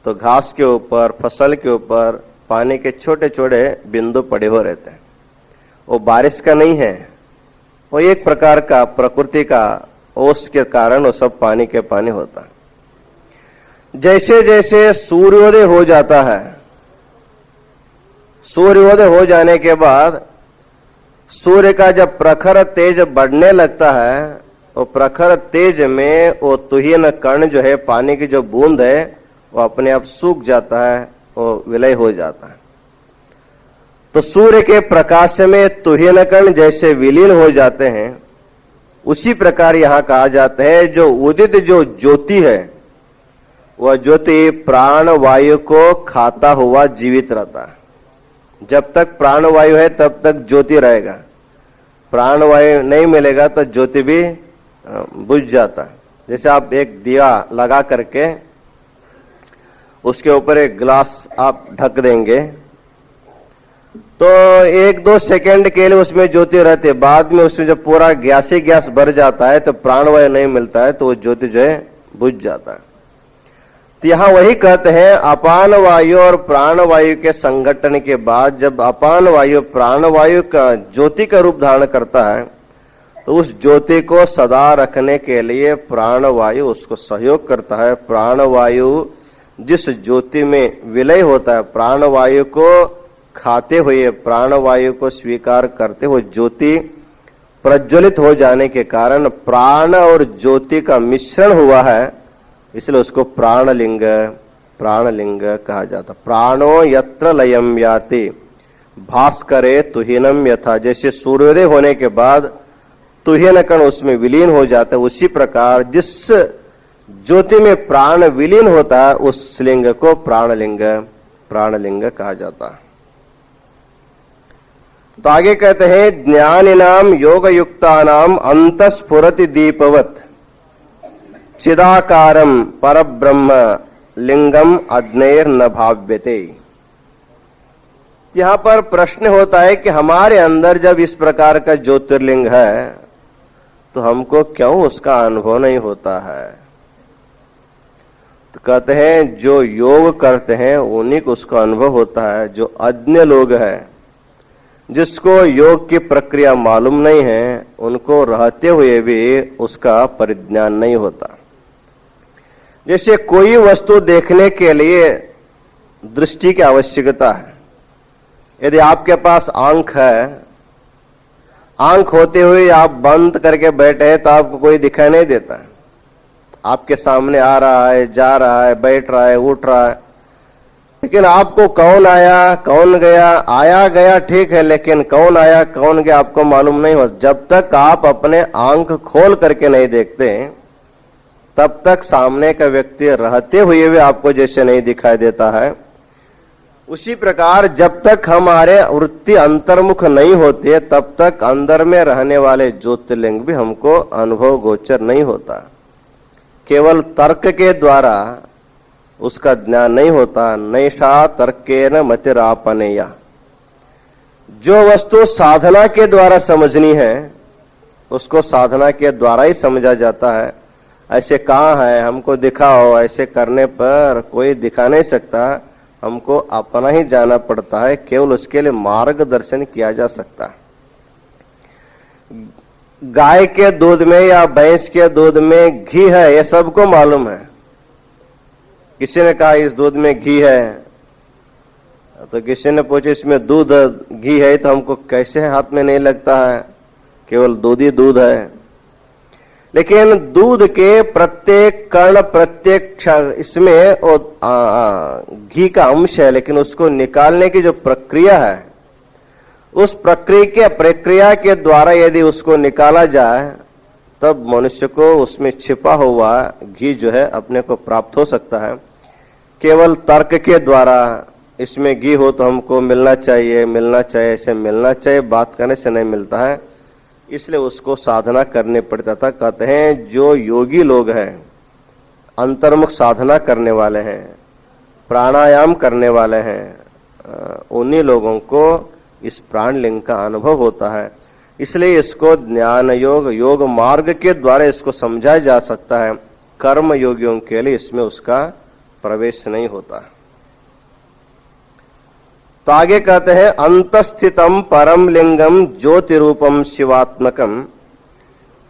[SPEAKER 1] तो घास के ऊपर, फसल के ऊपर पानी के छोटे छोटे बिंदु पड़े हुए रहते हैं। वो बारिश का नहीं है, वो एक प्रकार का प्रकृति का ओस के कारण वो सब पानी के पानी होता है। जैसे जैसे सूर्योदय हो जाता है, सूर्योदय हो जाने के बाद सूर्य का जब प्रखर तेज बढ़ने लगता है, वो प्रखर तेज में वो तुहिन कण जो है, पानी की जो बूंद है, वो अपने आप सूख जाता है, वो विलय हो जाता है। तो सूर्य के प्रकाश में तुहिन कण जैसे विलीन हो जाते हैं, उसी प्रकार यहां कहा जाता है जो उदित जो ज्योति है, वह ज्योति प्राण वायु को खाता हुआ जीवित रहता है। जब तक प्राण वायु है तब तक ज्योति रहेगा, प्राण वायु नहीं मिलेगा तो ज्योति भी बुझ जाता है। जैसे आप एक दिया लगा करके उसके ऊपर एक ग्लास आप ढक देंगे, तो 1-2 सेकेंड के लिए उसमें ज्योति रहती है। बाद में उसमें जब पूरा गैस ही गैस भर जाता है, तो प्राण वायु नहीं मिलता है, तो वो ज्योति जो है बुझ जाता है। तो यहां वही कहते हैं अपान वायु और प्राण वायु के संगठन के बाद जब अपान वायु प्राण वायु का ज्योति का रूप धारण करता है, तो उस ज्योति को सदा रखने के लिए प्राण वायु उसको सहयोग करता है। प्राण वायु जिस ज्योति में विलय होता है, प्राण वायु को खाते हुए, प्राण वायु को स्वीकार करते हुए ज्योति प्रज्वलित हो जाने के कारण प्राण और ज्योति का मिश्रण हुआ है, इसलिए उसको प्राणलिंग प्राणलिंग कहा जाता। प्राणो यत्र लयम याति भास्करे तुहिनम यथा, जैसे सूर्योदय होने के बाद तुहिन कण उसमें विलीन हो जाता है, उसी प्रकार जिस ज्योति में प्राण विलीन होता है उस लिंग को प्राणलिंग कहा जाता है। तो आगे कहते हैं ज्ञानिनाम योग युक्तानाम अंतस्फुरति दीपवत चिदाकारम परब्रह्म लिंगम अग्नेर न भाव्यते। यहां पर प्रश्न होता है कि हमारे अंदर जब इस प्रकार का ज्योतिर्लिंग है तो हमको क्यों उसका अनुभव नहीं होता है। तो कहते हैं जो योग करते हैं उन्हीं को उसका अनुभव होता है। जो अज्ञ लोग हैं, जिसको योग की प्रक्रिया मालूम नहीं है, उनको रहते हुए भी उसका परिज्ञान नहीं होता। जैसे कोई वस्तु देखने के लिए दृष्टि की आवश्यकता है। यदि आपके पास आंख है, आंख होते हुए आप बंद करके बैठे हैं तो आपको कोई दिखाई नहीं देता। आपके सामने आ रहा है, जा रहा है, बैठ रहा है, उठ रहा है, लेकिन आपको कौन आया कौन गया, आया गया ठीक है, लेकिन कौन आया कौन गया आपको मालूम नहीं होता। जब तक आप अपने आंख खोल करके नहीं देखते तब तक सामने का व्यक्ति रहते हुए भी आपको जैसे नहीं दिखाई देता है। उसी प्रकार जब तक हमारे वृत्ति अंतर्मुख नहीं होती तब तक अंदर में रहने वाले ज्योतिर्लिंग भी हमको अनुभव गोचर नहीं होता। केवल तर्क के द्वारा उसका ज्ञान नहीं होता। नैषा तर्केन मतिरापनेया। जो वस्तु साधना के द्वारा समझनी है उसको साधना के द्वारा ही समझा जाता है। ऐसे कहाँ है, हमको दिखाओ, ऐसे करने पर कोई दिखा नहीं सकता, हमको अपना ही जाना पड़ता है। केवल उसके लिए मार्गदर्शन किया जा सकता है। गाय के दूध में या भैंस के दूध में घी है ये सबको मालूम है। किसी ने कहा इस दूध में घी है, तो किसी ने पूछा इसमें दूध घी है, तो हमको कैसे हाथ में नहीं लगता है, केवल दूध ही दूध है। लेकिन दूध के प्रत्येक कण प्रत्येक इसमें घी का अंश है, लेकिन उसको निकालने की जो प्रक्रिया है उस प्रक्रिया के द्वारा यदि उसको निकाला जाए तब मनुष्य को उसमें छिपा हुआ घी जो है अपने को प्राप्त हो सकता है। केवल तर्क के द्वारा इसमें घी हो तो हमको मिलना चाहिए ऐसे मिलना चाहिए बात करने से नहीं मिलता है। इसलिए उसको साधना करने पड़ता था। कहते हैं जो योगी लोग हैं, अंतर्मुख साधना करने वाले हैं, प्राणायाम करने वाले हैं, उन्हीं लोगों को इस प्राणलिंग का अनुभव होता है। इसलिए इसको ज्ञान योग मार्ग के द्वारा इसको समझा जा सकता है। कर्म योगियों के लिए इसमें उसका प्रवेश नहीं होता। तो आगे कहते हैं अंतस्थितम परम लिंगम ज्योति रूपम शिवात्मकम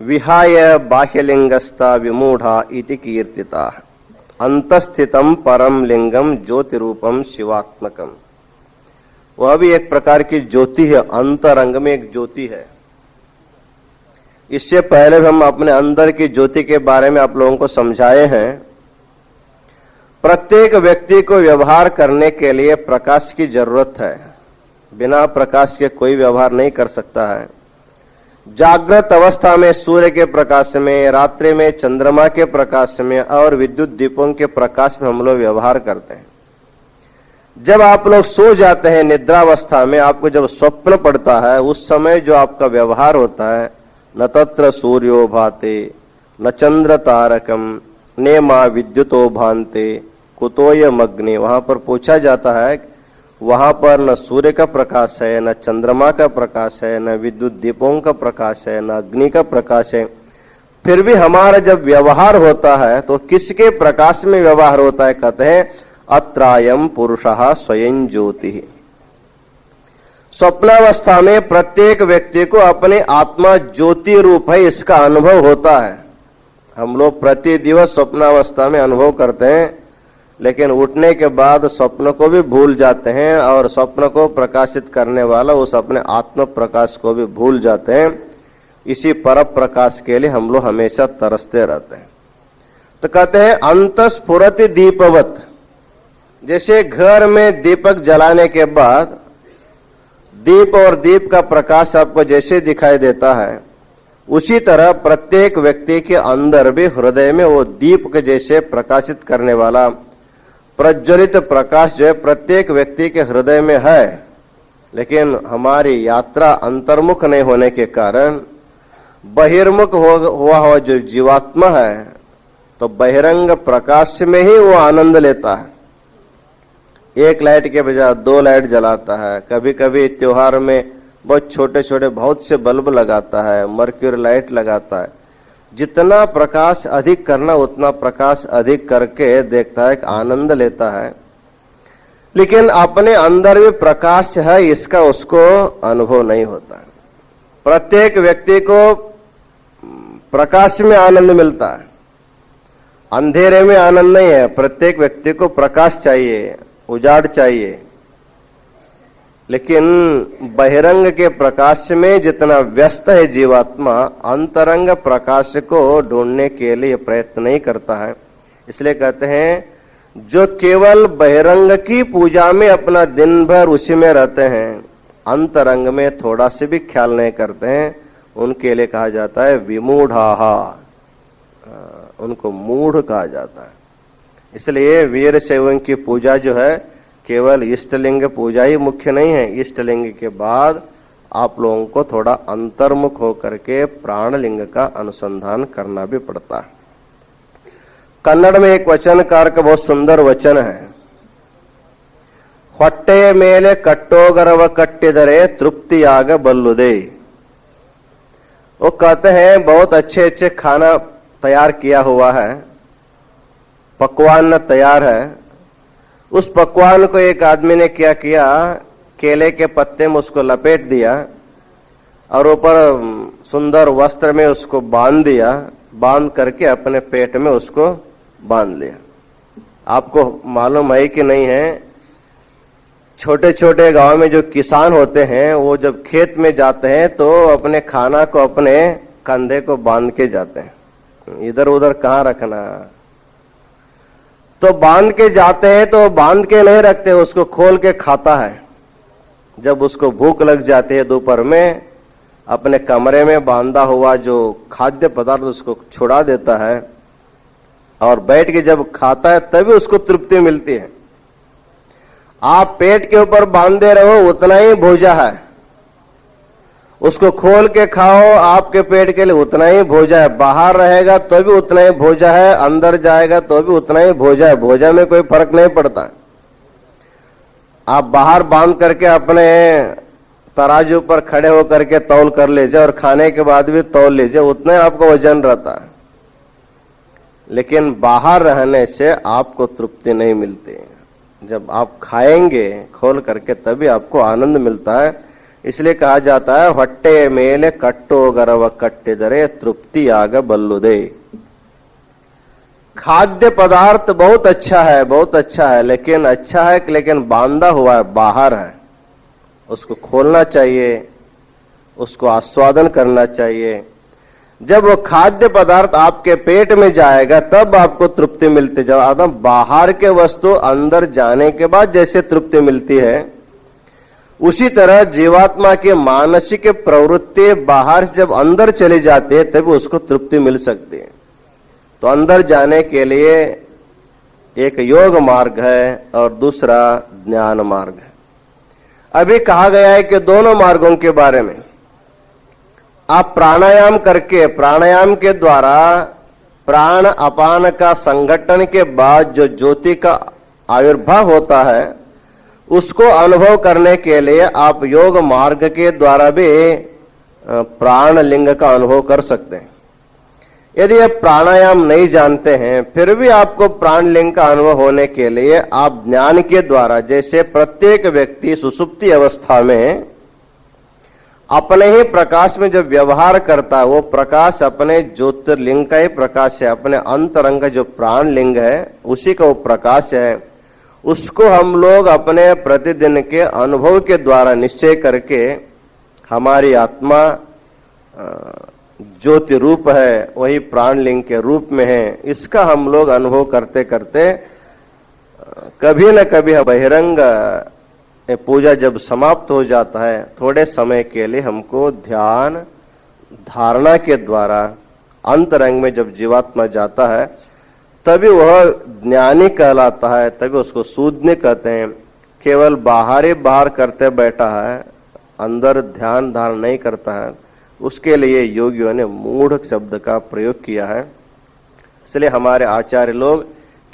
[SPEAKER 1] विहाय बाह्यलिंगस्ता विमूढ़ा इति कीर्तिता। अंतस्थितम परम लिंगम ज्योति रूपम शिवात्मकम, वह भी एक प्रकार की ज्योति है। अंतरंग में एक ज्योति है। इससे पहले भी हम अपने अंदर की ज्योति के बारे में आप लोगों को समझाए हैं। प्रत्येक व्यक्ति को व्यवहार करने के लिए प्रकाश की जरूरत है। बिना प्रकाश के कोई व्यवहार नहीं कर सकता है। जागृत अवस्था में सूर्य के प्रकाश में, रात्रि में चंद्रमा के प्रकाश में और विद्युत दीपों के प्रकाश में हम लोग व्यवहार करते हैं। जब आप लोग सो जाते हैं निद्रावस्था में, आपको जब स्वप्न पड़ता है उस समय जो आपका व्यवहार होता है, न तत्र सूर्यो भाते न चंद्र तारकम नेमा विद्युतो भान्ते कुतोयम अग्नि। वहां पर पूछा जाता है, वहां पर न सूर्य का प्रकाश है, न चंद्रमा का प्रकाश है, न विद्युत दीपों का प्रकाश है, न अग्नि का प्रकाश है। फिर भी हमारा जब व्यवहार होता है तो किसके प्रकाश में व्यवहार होता है? कहते हैं अत्रायम पुरुषः स्वयं ज्योति। स्वप्नावस्था में प्रत्येक व्यक्ति को अपने आत्मा ज्योति रूप है, इसका अनुभव होता है। हम लोग प्रति दिवस स्वप्नावस्था में अनुभव करते हैं, लेकिन उठने के बाद स्वप्न को भी भूल जाते हैं और स्वप्न को प्रकाशित करने वाला उस अपने आत्म प्रकाश को भी भूल जाते हैं। इसी पर प्रकाश के लिए हम लोग हमेशा तरसते रहते हैं। तो कहते हैं अंतस्फुरति दीपवत, जैसे घर में दीपक जलाने के बाद दीप और दीप का प्रकाश आपको जैसे दिखाई देता है, उसी तरह प्रत्येक व्यक्ति के अंदर भी हृदय में वो दीप के जैसे प्रकाशित करने वाला प्रज्वलित प्रकाश जो है प्रत्येक व्यक्ति के हृदय में है। लेकिन हमारी यात्रा अंतर्मुख नहीं होने के कारण बहिर्मुख हुआ जो जीवात्मा है, तो बहिरंग प्रकाश में ही वो आनंद लेता है। एक लाइट के बजाय 2 लाइट जलाता है, कभी कभी त्योहार में बहुत छोटे छोटे बहुत से बल्ब लगाता है, मर्क्यूरी लाइट लगाता है। जितना प्रकाश अधिक करना उतना प्रकाश अधिक करके देखता है, आनंद लेता है। लेकिन अपने अंदर भी प्रकाश है, इसका उसको अनुभव नहीं होता है। प्रत्येक व्यक्ति को प्रकाश में आनंद मिलता है, अंधेरे में आनंद नहीं है। प्रत्येक व्यक्ति को प्रकाश चाहिए, उजाड़ चाहिए। लेकिन बहिरंग के प्रकाश में जितना व्यस्त है जीवात्मा, अंतरंग प्रकाश को ढूंढने के लिए प्रयत्न नहीं करता है। इसलिए कहते हैं जो केवल बहिरंग की पूजा में अपना दिन भर उसी में रहते हैं, अंतरंग में थोड़ा से भी ख्याल नहीं करते हैं, उनके लिए कहा जाता है विमूढ़ाहा, उनको मूढ़ कहा जाता है। इसलिए वीर शैवों की पूजा जो है केवल इष्टलिंग पूजा ही मुख्य नहीं है। इष्टलिंग के बाद आप लोगों को थोड़ा अंतर्मुख होकर के प्राणलिंग का अनुसंधान करना भी पड़ता है। कन्नड़ में एक वचनकार का बहुत सुंदर वचन है, ಹೊಟ್ಟೆಯ ಮೇಲೆ ಕಟ್ಟೋಗರವ ಕಟ್ಟಿದರೆ तृप्तियाग बल्लुदे। वो कहते हैं बहुत अच्छे अच्छे खाना तैयार किया हुआ है, पकवान तैयार है। उस पकवान को एक आदमी ने क्या किया, केले के पत्ते में उसको लपेट दिया और ऊपर सुंदर वस्त्र में उसको बांध दिया, बांध करके अपने पेट में उसको बांध लिया। आपको मालूम है कि नहीं है, छोटे छोटे गांव में जो किसान होते हैं वो जब खेत में जाते हैं तो अपने खाना को अपने कंधे को बांध के जाते हैं, इधर उधर कहाँ रखना। तो बांध के जाते हैं तो बांध के नहीं रखते, उसको खोल के खाता है। जब उसको भूख लग जाती है दोपहर में, अपने कमरे में बांधा हुआ जो खाद्य पदार्थ उसको छुड़ा देता है और बैठ के जब खाता है तभी उसको तृप्ति मिलती है। आप पेट के ऊपर बांधे रहो उतना ही भोजा है, उसको खोल के खाओ आपके पेट के लिए उतना ही भोजा है। बाहर रहेगा तो भी उतना ही भोजा है, अंदर जाएगा तो भी उतना ही भोजा है, भोजा में कोई फर्क नहीं पड़ता। आप बाहर बांध करके अपने तराजू पर खड़े होकर के तौल कर लीजिए और खाने के बाद भी तौल लीजिए, उतना ही आपको वजन रहता है। लेकिन बाहर रहने से आपको तृप्ति नहीं मिलती, जब आप खाएंगे खोल करके तभी आपको आनंद मिलता है। इसलिए कहा जाता है ಹೊಟ್ಟೆ ಮೇಲೆ ಕಟ್ಟೋಗರವ ಕಟ್ಟಿದರೆ तृप्तियाग बल्लुदे। खाद्य पदार्थ बहुत अच्छा है, बहुत अच्छा है, लेकिन अच्छा है लेकिन बांधा हुआ है, बाहर है, उसको खोलना चाहिए, उसको आस्वादन करना चाहिए। जब वो खाद्य पदार्थ आपके पेट में जाएगा तब आपको तृप्ति मिलती। जब आदम बाहर के वस्तु अंदर जाने के बाद जैसे तृप्ति मिलती है, उसी तरह जीवात्मा की मानसिक प्रवृत्ति बाहर से जब अंदर चली जाती है तभी उसको तृप्ति मिल सकती है। तो अंदर जाने के लिए एक योग मार्ग है और दूसरा ज्ञान मार्ग है। अभी कहा गया है कि दोनों मार्गों के बारे में आप प्राणायाम करके, प्राणायाम के द्वारा प्राण अपान का संगठन के बाद जो ज्योति का आविर्भाव होता है उसको अनुभव करने के लिए आप योग मार्ग के द्वारा भी प्राण लिंग का अनुभव कर सकते हैं। यदि आप प्राणायाम नहीं जानते हैं फिर भी आपको प्राण लिंग का अनुभव होने के लिए आप ज्ञान के द्वारा, जैसे प्रत्येक व्यक्ति सुषुप्ति अवस्था में अपने ही प्रकाश में जब व्यवहार करता है, वो प्रकाश अपने ज्योतिर्लिंग का ही प्रकाश है, अपने अंतरंग जो प्राण लिंग है उसी का वो प्रकाश है। उसको हम लोग अपने प्रतिदिन के अनुभव के द्वारा निश्चय करके हमारी आत्मा ज्योति रूप है, वही प्राण लिंग के रूप में है, इसका हम लोग अनुभव करते करते कभी न कभी बहिरंग पूजा जब समाप्त हो जाता है, थोड़े समय के लिए हमको ध्यान धारणा के द्वारा अंतरंग में जब जीवात्मा जाता है तभी वह ज्ञानी कहलाता है, तभी उसको सूदने कहते हैं। केवल बाहर ही बाहर करते बैठा है, अंदर ध्यान धारण नहीं करता है, उसके लिए योगियों ने मूढ़ शब्द का प्रयोग किया है। इसलिए हमारे आचार्य लोग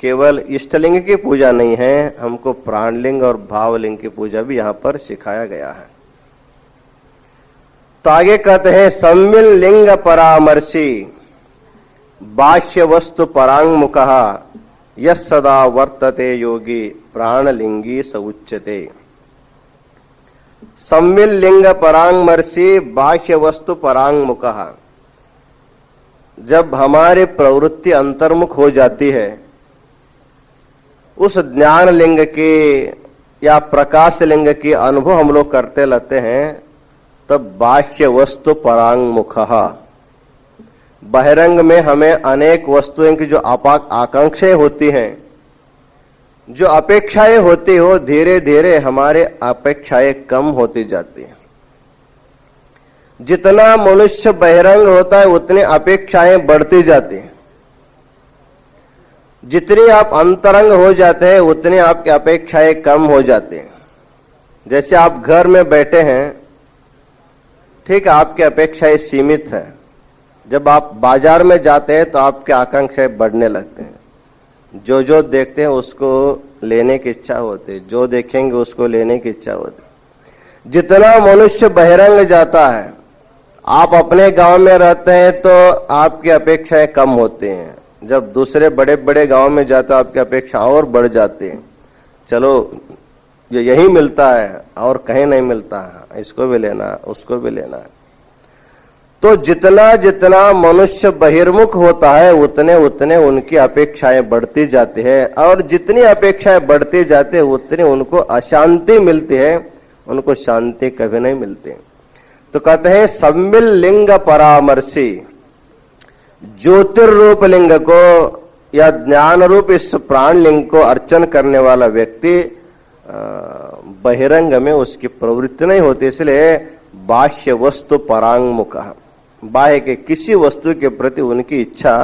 [SPEAKER 1] केवल इष्टलिंग की पूजा नहीं है, हमको प्राणलिंग और भावलिंग की पूजा भी यहां पर सिखाया गया है। तो आगे कहते हैं सम्मिल लिंग परामर्शी बाह्य वस्तु परांगमुखः यस सदा वर्तते योगी प्राणलिंगी स उच्यते। सम्मिल लिंग परांगमर्शी बाह्य वस्तु परांगमुखः, जब हमारी प्रवृत्ति अंतर्मुख हो जाती है, उस ज्ञान लिंग की या प्रकाश लिंग की अनुभव हम लोग करते रहते हैं, तब बाह्य वस्तु परांगमुखः, बहिरंग में हमें अनेक वस्तुओं की जो आकांक्षाएं होती हैं, जो अपेक्षाएं होती हो, धीरे धीरे हमारे अपेक्षाएं कम होती जाती हैं। जितना मनुष्य बहिरंग होता है उतनी अपेक्षाएं बढ़ती जाती हैं। जितनी आप अंतरंग हो जाते हैं उतनी आपकी अपेक्षाएं कम हो जाती हैं। जैसे आप घर में बैठे हैं, ठीक है, आपकी अपेक्षाएं सीमित है। जब आप बाजार में जाते हैं तो आपकी आकांक्षाएं बढ़ने लगते हैं। जो जो देखते हैं उसको लेने की इच्छा होती है, जो देखेंगे उसको लेने की इच्छा होती है। जितना मनुष्य बहिरंग जाता है, आप अपने गांव में रहते हैं तो आपकी अपेक्षाएं कम होती हैं। जब दूसरे बड़े बड़े गांव में जाते हो आपकी अपेक्षा और बढ़ जाती है। चलो ये यही मिलता है और कहीं नहीं मिलता है, इसको भी लेना है, उसको भी लेना है। तो जितना जितना मनुष्य बहिर्मुख होता है उतने उतने उनकी अपेक्षाएं बढ़ती जाती है, और जितनी अपेक्षाएं बढ़ती जाती है उतनी उनको अशांति मिलती है, उनको शांति कभी नहीं मिलती। तो कहते हैं सम्मिल लिंग परामर्शी, ज्योतिर्रूप लिंग को या ज्ञान रूप इस प्राण लिंग को अर्चन करने वाला व्यक्ति बहिरंग में उसकी प्रवृत्ति नहीं होती, इसलिए बाह्य वस्तु परांगमुख, बाह्य के किसी वस्तु के प्रति उनकी इच्छा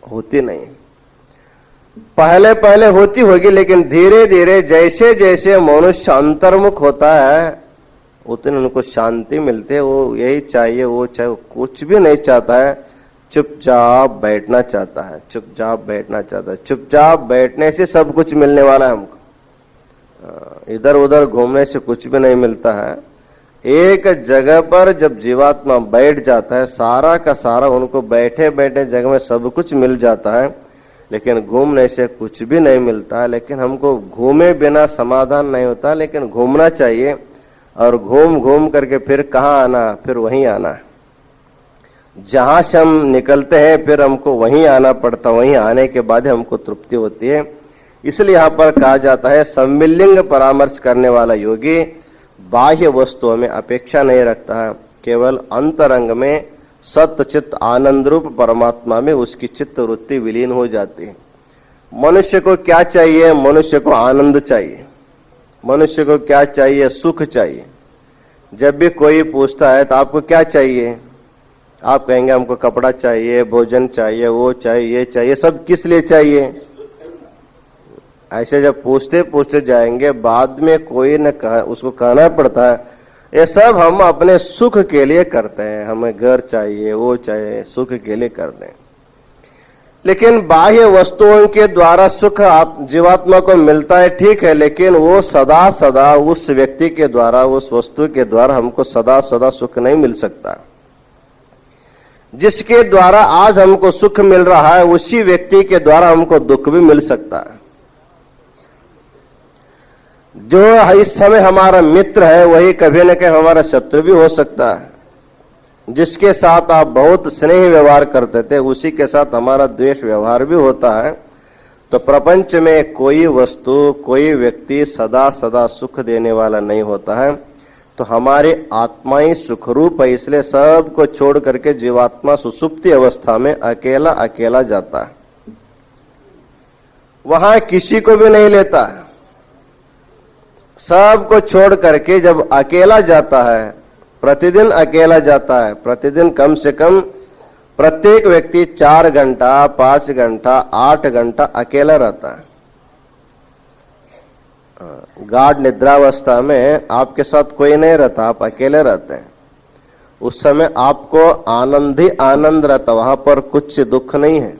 [SPEAKER 1] होती नहीं। पहले पहले होती होगी, लेकिन धीरे धीरे जैसे जैसे मनुष्य अंतर्मुख होता है उतने उनको शांति मिलती है। वो यही चाहिए, वो चाहे, वो कुछ भी नहीं चाहता है, चुपचाप बैठना चाहता है, चुपचाप बैठना चाहता है। चुपचाप बैठने से सब कुछ मिलने वाला है हमको, इधर उधर घूमने से कुछ भी नहीं मिलता है। एक जगह पर जब जीवात्मा बैठ जाता है, सारा का सारा उनको बैठे बैठे जगह में सब कुछ मिल जाता है, लेकिन घूमने से कुछ भी नहीं मिलता है। लेकिन हमको घूमे बिना समाधान नहीं होता, लेकिन घूमना चाहिए, और घूम घूम करके फिर कहाँ आना, फिर वहीं आना। जहां से हम निकलते हैं फिर हमको वहीं आना पड़ता, वहीं आने के बाद हमको तृप्ति होती है। इसलिए यहाँ पर कहा जाता है सम्मिलिंग परामर्श करने वाला योगी बाह्य वस्तुओं में अपेक्षा नहीं रखता है, केवल अंतरंग में सत्य चित्त आनंद रूप परमात्मा में उसकी चित्त वृत्ति विलीन हो जाती है। मनुष्य को क्या चाहिए? मनुष्य को आनंद चाहिए। मनुष्य को क्या चाहिए? सुख चाहिए। जब भी कोई पूछता है तो आपको क्या चाहिए, आप कहेंगे हमको कपड़ा चाहिए, भोजन चाहिए, वो चाहिए, ये चाहिए। सब किस लिए चाहिए? ऐसे जब पूछते पूछते जाएंगे, बाद में कोई न उसको कहना पड़ता है ये सब हम अपने सुख के लिए करते हैं, हमें घर चाहिए, वो चाहिए, सुख के लिए करते हैं। लेकिन बाह्य वस्तुओं के द्वारा सुख जीवात्मा को मिलता है, ठीक है, लेकिन वो सदा सदा उस व्यक्ति के द्वारा, उस वस्तु के द्वारा हमको सदा सदा सुख नहीं मिल सकता। जिसके द्वारा आज हमको सुख मिल रहा है उसी व्यक्ति के द्वारा हमको दुख भी मिल सकता है। जो इस समय हमारा मित्र है वही कभी न कभी हमारा शत्रु भी हो सकता है। जिसके साथ आप बहुत स्नेह व्यवहार करते थे उसी के साथ हमारा द्वेष व्यवहार भी होता है। तो प्रपंच में कोई वस्तु, कोई व्यक्ति सदा सदा सुख देने वाला नहीं होता है। तो हमारे आत्मा ही सुखरूप है, इसलिए सबको छोड़ करके जीवात्मा सुसुप्ति अवस्था में अकेला अकेला जाता है। वहां किसी को भी नहीं लेता, सबको छोड़ करके जब अकेला जाता है, प्रतिदिन अकेला जाता है, प्रतिदिन कम से कम प्रत्येक व्यक्ति 4 घंटा 5 घंटा 8 घंटा अकेला रहता है। गाढ़ निद्रावस्था में आपके साथ कोई नहीं रहता, आप अकेले रहते हैं। उस समय आपको आनंद ही आनंद रहता, वहां पर कुछ दुख नहीं है।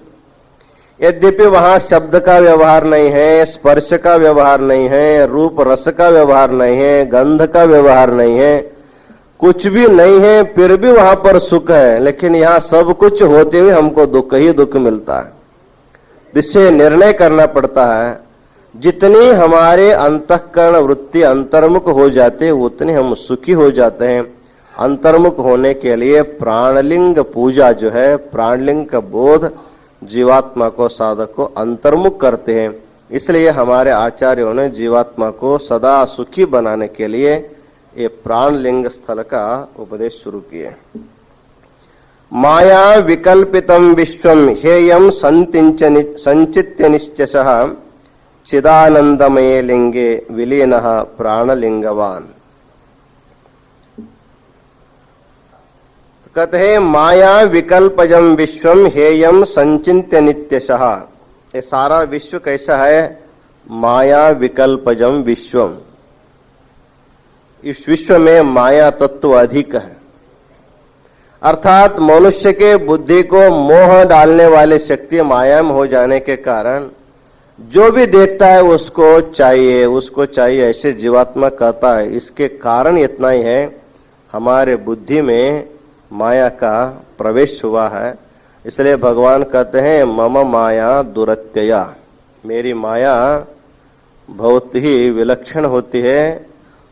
[SPEAKER 1] यद्यपि वहां शब्द का व्यवहार नहीं है, स्पर्श का व्यवहार नहीं है, रूप रस का व्यवहार नहीं है, गंध का व्यवहार नहीं है, कुछ भी नहीं है, फिर भी वहां पर सुख है। लेकिन यहाँ सब कुछ होते हुए हमको दुख ही दुख मिलता है। इससे निर्णय करना पड़ता है, जितनी हमारे अंतःकरण वृत्ति अंतर्मुख हो जाते उतने हम सुखी हो जाते हैं। अंतर्मुख होने के लिए प्राणलिंग पूजा जो है, प्राणलिंग का बोध जीवात्मा को, साधक को अंतर्मुख करते हैं। इसलिए हमारे आचार्यों ने जीवात्मा को सदा सुखी बनाने के लिए ये प्राणलिंग स्थल का उपदेश शुरू किए। माया विकल्पितम विश्वम हेयम संचित्य निश्चयः चिदानंदमये लिंगे विलीनः प्राणलिंगवान। कहते हैं माया विकल्पजम विश्वम हेयम संचित्य नित्यशः। ये सारा विश्व कैसा है? माया विकल्पजम विश्वम। इस विश्व में माया तत्व अधिक है, अर्थात मनुष्य के बुद्धि को मोह डालने वाली शक्ति माया में हो जाने के कारण जो भी देखता है उसको चाहिए, उसको चाहिए, ऐसे जीवात्मा कहता है। इसके कारण इतना ही है, हमारे बुद्धि में माया का प्रवेश हुआ है। इसलिए भगवान कहते हैं मम माया दुरत्यया, मेरी माया बहुत ही विलक्षण होती है,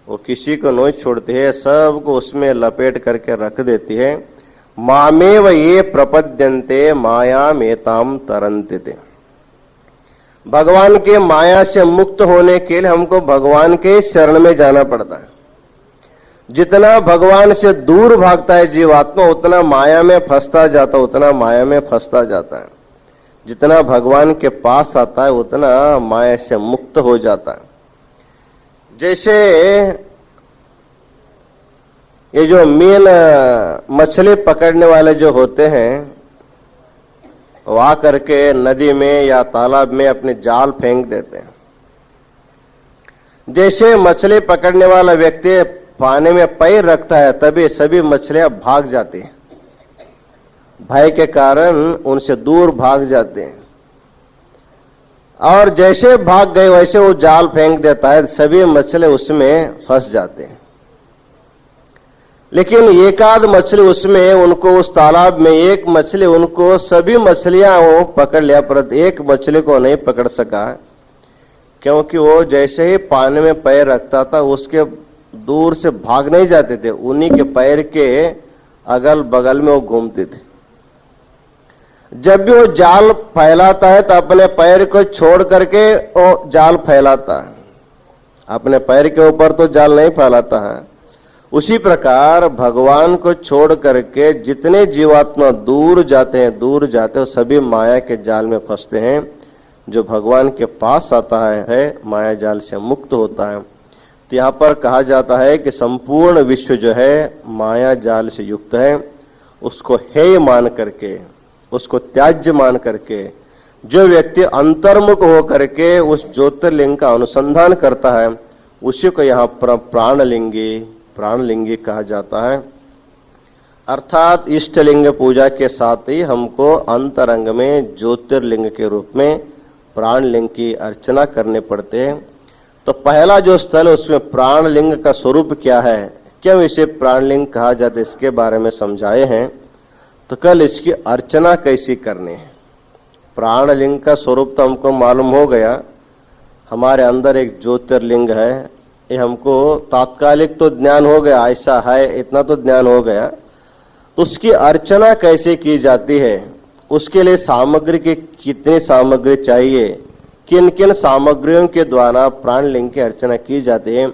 [SPEAKER 1] वो किसी को नहीं छोड़ती है, सबको उसमें लपेट करके रख देती है। मामेव ये प्रपद्यन्ते माया मेताम तरन्ते। भगवान के माया से मुक्त होने के लिए हमको भगवान के शरण में जाना पड़ता है। जितना भगवान से दूर भागता है जीवात्मा उतना माया में फंसता जाता, उतना माया में फंसता जाता है। जितना भगवान के पास आता है उतना माया से मुक्त हो जाता है। जैसे ये जो मीन मछली पकड़ने वाले जो होते हैं, वो आ करके नदी में या तालाब में अपने जाल फेंक देते हैं। जैसे मछली पकड़ने वाला व्यक्ति पानी में पैर रखता है तभी सभी मछलियां भाग जाती हैं, भय के कारण उनसे दूर भाग जाते हैं। और जैसे भाग गए वैसे वो जाल फेंक देता है, सभी मछली उसमें फंस जाते हैं। लेकिन एकाध मछली उसमें, उनको उस तालाब में एक मछली, उनको सभी मछलियां वो पकड़ लिया, पर एक मछली को नहीं पकड़ सका, क्योंकि वो जैसे ही पानी में पैर रखता था उसके दूर से भाग नहीं जाते थे, उन्हीं के पैर के अगल बगल में वो घूमते थे। जब भी वो जाल फैलाता है तो अपने पैर को छोड़ करके वो जाल फैलाता है, अपने पैर के ऊपर तो जाल नहीं फैलाता है। उसी प्रकार भगवान को छोड़ करके जितने जीवात्मा दूर जाते हैं सभी माया के जाल में फंसते हैं। जो भगवान के पास आता है माया जाल से मुक्त होता है। तो यहाँ पर कहा जाता है कि संपूर्ण विश्व जो है माया जाल से युक्त है, उसको हेय मान करके, उसको त्याज्य मान करके जो व्यक्ति अंतर्मुख हो करके उस ज्योतिर्लिंग का अनुसंधान करता है उसी को यहाँ प्राणलिंगी कहा जाता है। अर्थात इष्टलिंग पूजा के साथ ही हमको अंतरंग में ज्योतिर्लिंग के रूप में प्राणलिंग की अर्चना करने पड़ते हैं। तो पहला जो स्थल है उसमें प्राणलिंग का स्वरूप क्या है, क्यों इसे प्राणलिंग कहा जाता है, इसके बारे में समझाए हैं। तो कल इसकी अर्चना कैसी करनी है। प्राणलिंग का स्वरूप तो हमको मालूम हो गया, हमारे अंदर एक ज्योतिर्लिंग है, ये हमको तात्कालिक तो ज्ञान हो गया, ऐसा है इतना तो ज्ञान हो गया। तो उसकी अर्चना कैसे की जाती है, उसके लिए सामग्री की कितनी सामग्री चाहिए, किन किन सामग्रियों के द्वारा प्राणलिंग की अर्चना की जाती है,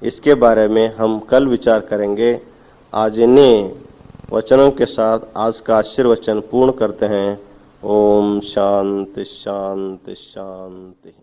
[SPEAKER 1] इसके बारे में हम कल विचार करेंगे। आज इन्हीं वचनों के साथ आज का आशीर्वचन पूर्ण करते हैं। ओम शांति शांति शांति।